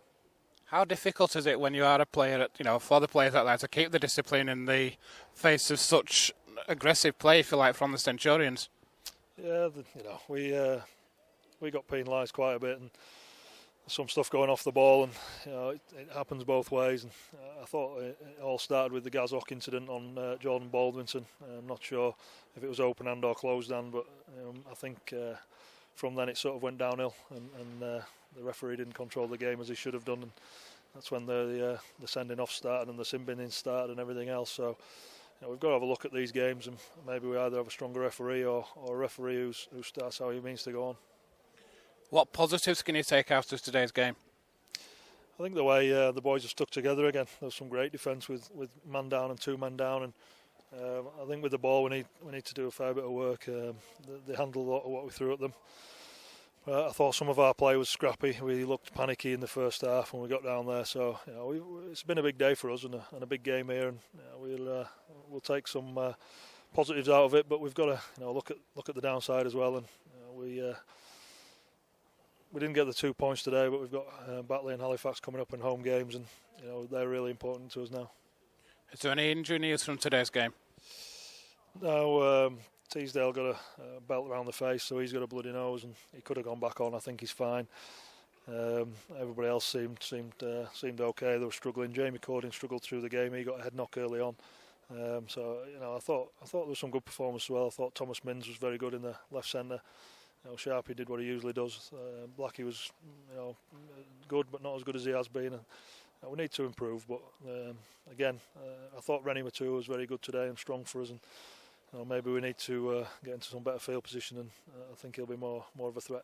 How difficult is it when you are a player, for the players out there to keep the discipline in the face of such aggressive play, if you like, from the Centurions? Yeah, we got penalised quite a bit, and some stuff going off the ball, and it happens both ways. And I thought it all started with the Gazok incident on Jordan Baldwinson. I'm not sure if it was open hand or closed hand, but I think from then it sort of went downhill, and the referee didn't control the game as he should have done, and that's when the sending off started and the sin binning started and everything else. So we've got to have a look at these games, and maybe we either have a stronger referee or a referee who starts how he means to go on. What positives can you take out of today's game? I think the way the boys have stuck together again. There's some great defence with man down and 2 men down, and I think with the ball we need to do a fair bit of work. They handled a lot of what we threw at them. I thought some of our play was scrappy. We looked panicky in the first half when we got down there. So it's been a big day for us and a big game here, and we'll take some positives out of it. But we've got to look at the downside as well. And we didn't get the 2 points today, but we've got Batley and Halifax coming up in home games, and they're really important to us now. Is there any injury news from today's game? No. Teasdale got a belt around the face, so he's got a bloody nose, and he could have gone back on. I think he's fine. Everybody else seemed okay. They were struggling. Jamie Cording struggled through the game. He got a head knock early on. So I thought there was some good performance as well. I thought Thomas Minns was very good in the left centre. Sharpie did what he usually does. Blackie was good, but not as good as he has been. And we need to improve. But again, I thought Rennie Matua was very good today and strong for us. And maybe we need to get into some better field position, and I think he'll be more of a threat.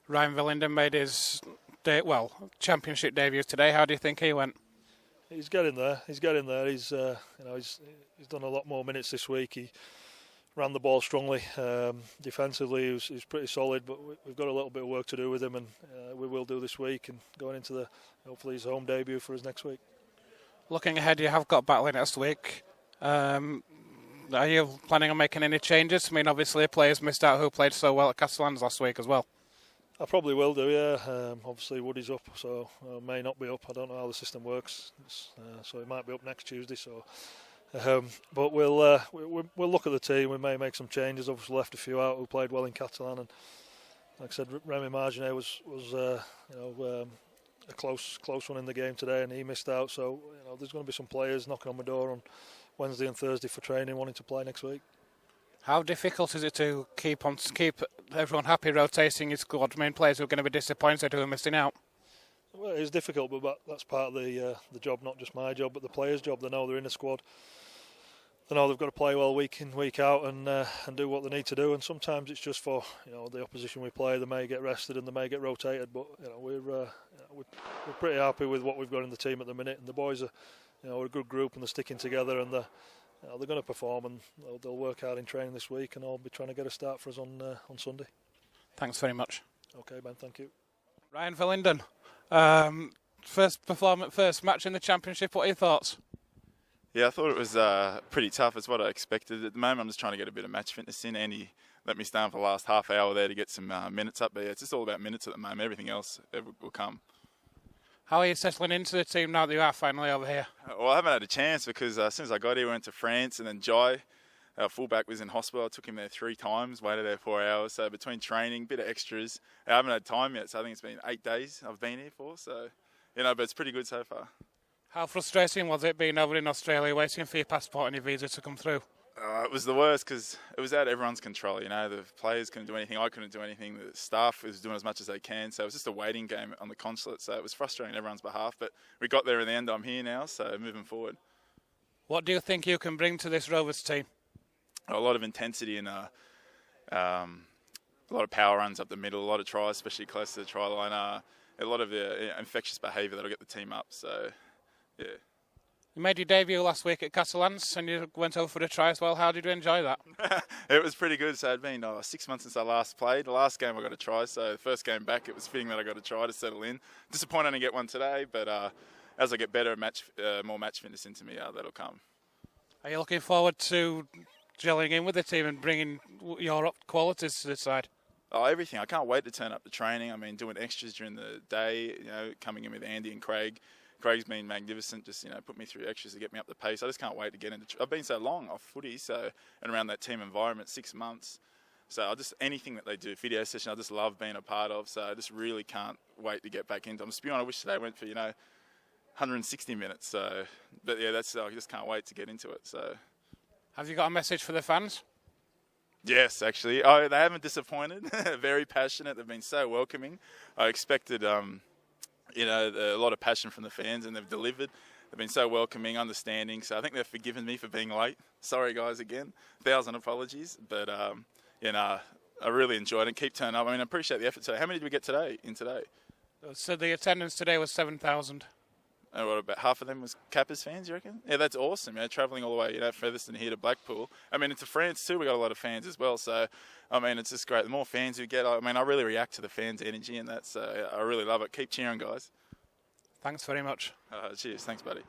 Ryan Villenden made his championship debut today. How do you think he went? He's getting there. He's done a lot more minutes this week. He ran the ball strongly. Defensively, he was pretty solid, but we've got a little bit of work to do with him, and we will do this week and going into hopefully his home debut for us next week. Looking ahead, you have got Batley next week. Are you planning on making any changes? I mean, obviously players missed out who played so well at Castellans last week as well. I probably will do, yeah. Obviously Woody's up, so may not be up. I don't know how the system works, so he might be up next Tuesday. So, but we'll look at the team. We may make some changes. Obviously left a few out who played well in Catalan, and like I said, Remy Marginet was a close one in the game today, and he missed out. So there's going to be some players knocking on my door on Wednesday and Thursday for training, wanting to play next week. How difficult is it to keep everyone happy rotating your squad? I mean, players who are going to be disappointed who are missing out. Well, it's difficult, but that's part of the job, not just my job, but the players' job. They know they're in a squad. They know they've got to play well week in, week out, and do what they need to do. And sometimes it's just for the opposition we play. They may get rested and they may get rotated, but we're pretty happy with what we've got in the team at the minute. And the boys are a good group and they're sticking together, and they're going to perform, and they'll work hard in training this week, and I'll be trying to get a start for us on Sunday. Thanks very much. Okay, Ben, thank you. Ryan Verlinden, first match in the Championship. What are your thoughts? Yeah, I thought it was pretty tough. It's what I expected. At the moment, I'm just trying to get a bit of match fitness in. Andy let me stay on for the last half hour there to get some minutes up. But yeah, it's just all about minutes at the moment. Everything else will come. How are you settling into the team now that you are finally over here? Well, I haven't had a chance because as soon as I got here, we went to France, and then Jai, our fullback, was in hospital. I took him there 3 times, waited there 4 hours. So between training, bit of extras, I haven't had time yet. So I think it's been 8 days I've been here for. So, but it's pretty good so far. How frustrating was it being over in Australia, waiting for your passport and your visa to come through? It was the worst because it was out of everyone's control. The players couldn't do anything. I couldn't do anything. The staff was doing as much as they can. So it was just a waiting game on the consulate. So it was frustrating on everyone's behalf. But we got there in the end. I'm here now, so moving forward. What do you think you can bring to this Rovers team? A lot of intensity and a lot of power runs up the middle, a lot of tries, especially close to the try line. A lot of infectious behaviour that'll get the team up. So, yeah. You made your debut last week at Castellans and you went over for a try as well. How did you enjoy that? It was pretty good. So it had been 6 months since I last played. The last game I got a try, so the first game back it was fitting that I got a try to settle in. Disappointed I didn't get one today, but as I get better, more match fitness into me, that'll come. Are you looking forward to gelling in with the team and bringing your qualities to the side? Oh, everything. I can't wait to turn up the training. I mean, doing extras during the day, coming in with Andy and Craig. Craig's been magnificent, just, put me through extras to get me up the pace. I just can't wait to get into... I've been so long off footy, and around that team environment, 6 months. So anything that they do, video session, I just love being a part of. So I just really can't wait to get back into them. To be honest, I wish today went for, 160 minutes. So, but yeah, I just can't wait to get into it. So, have you got a message for the fans? Yes, actually. Oh, they haven't disappointed. Very passionate. They've been so welcoming. I expected, a lot of passion from the fans, and they've delivered. They've been so welcoming, understanding. So I think they've forgiven me for being late. Sorry, guys, again. 1,000 apologies. But, I really enjoyed it. Keep turning up. I appreciate the effort today. How many did we get today? So the attendance today was 7,000. And what, about half of them was Kappa's fans, you reckon? Yeah, that's awesome. Travelling all the way, Featherstone here to Blackpool. Into France too, we got a lot of fans as well. So, it's just great. The more fans you get, I really react to the fans' energy, and that's I really love it. Keep cheering, guys. Thanks very much. Cheers. Thanks, buddy.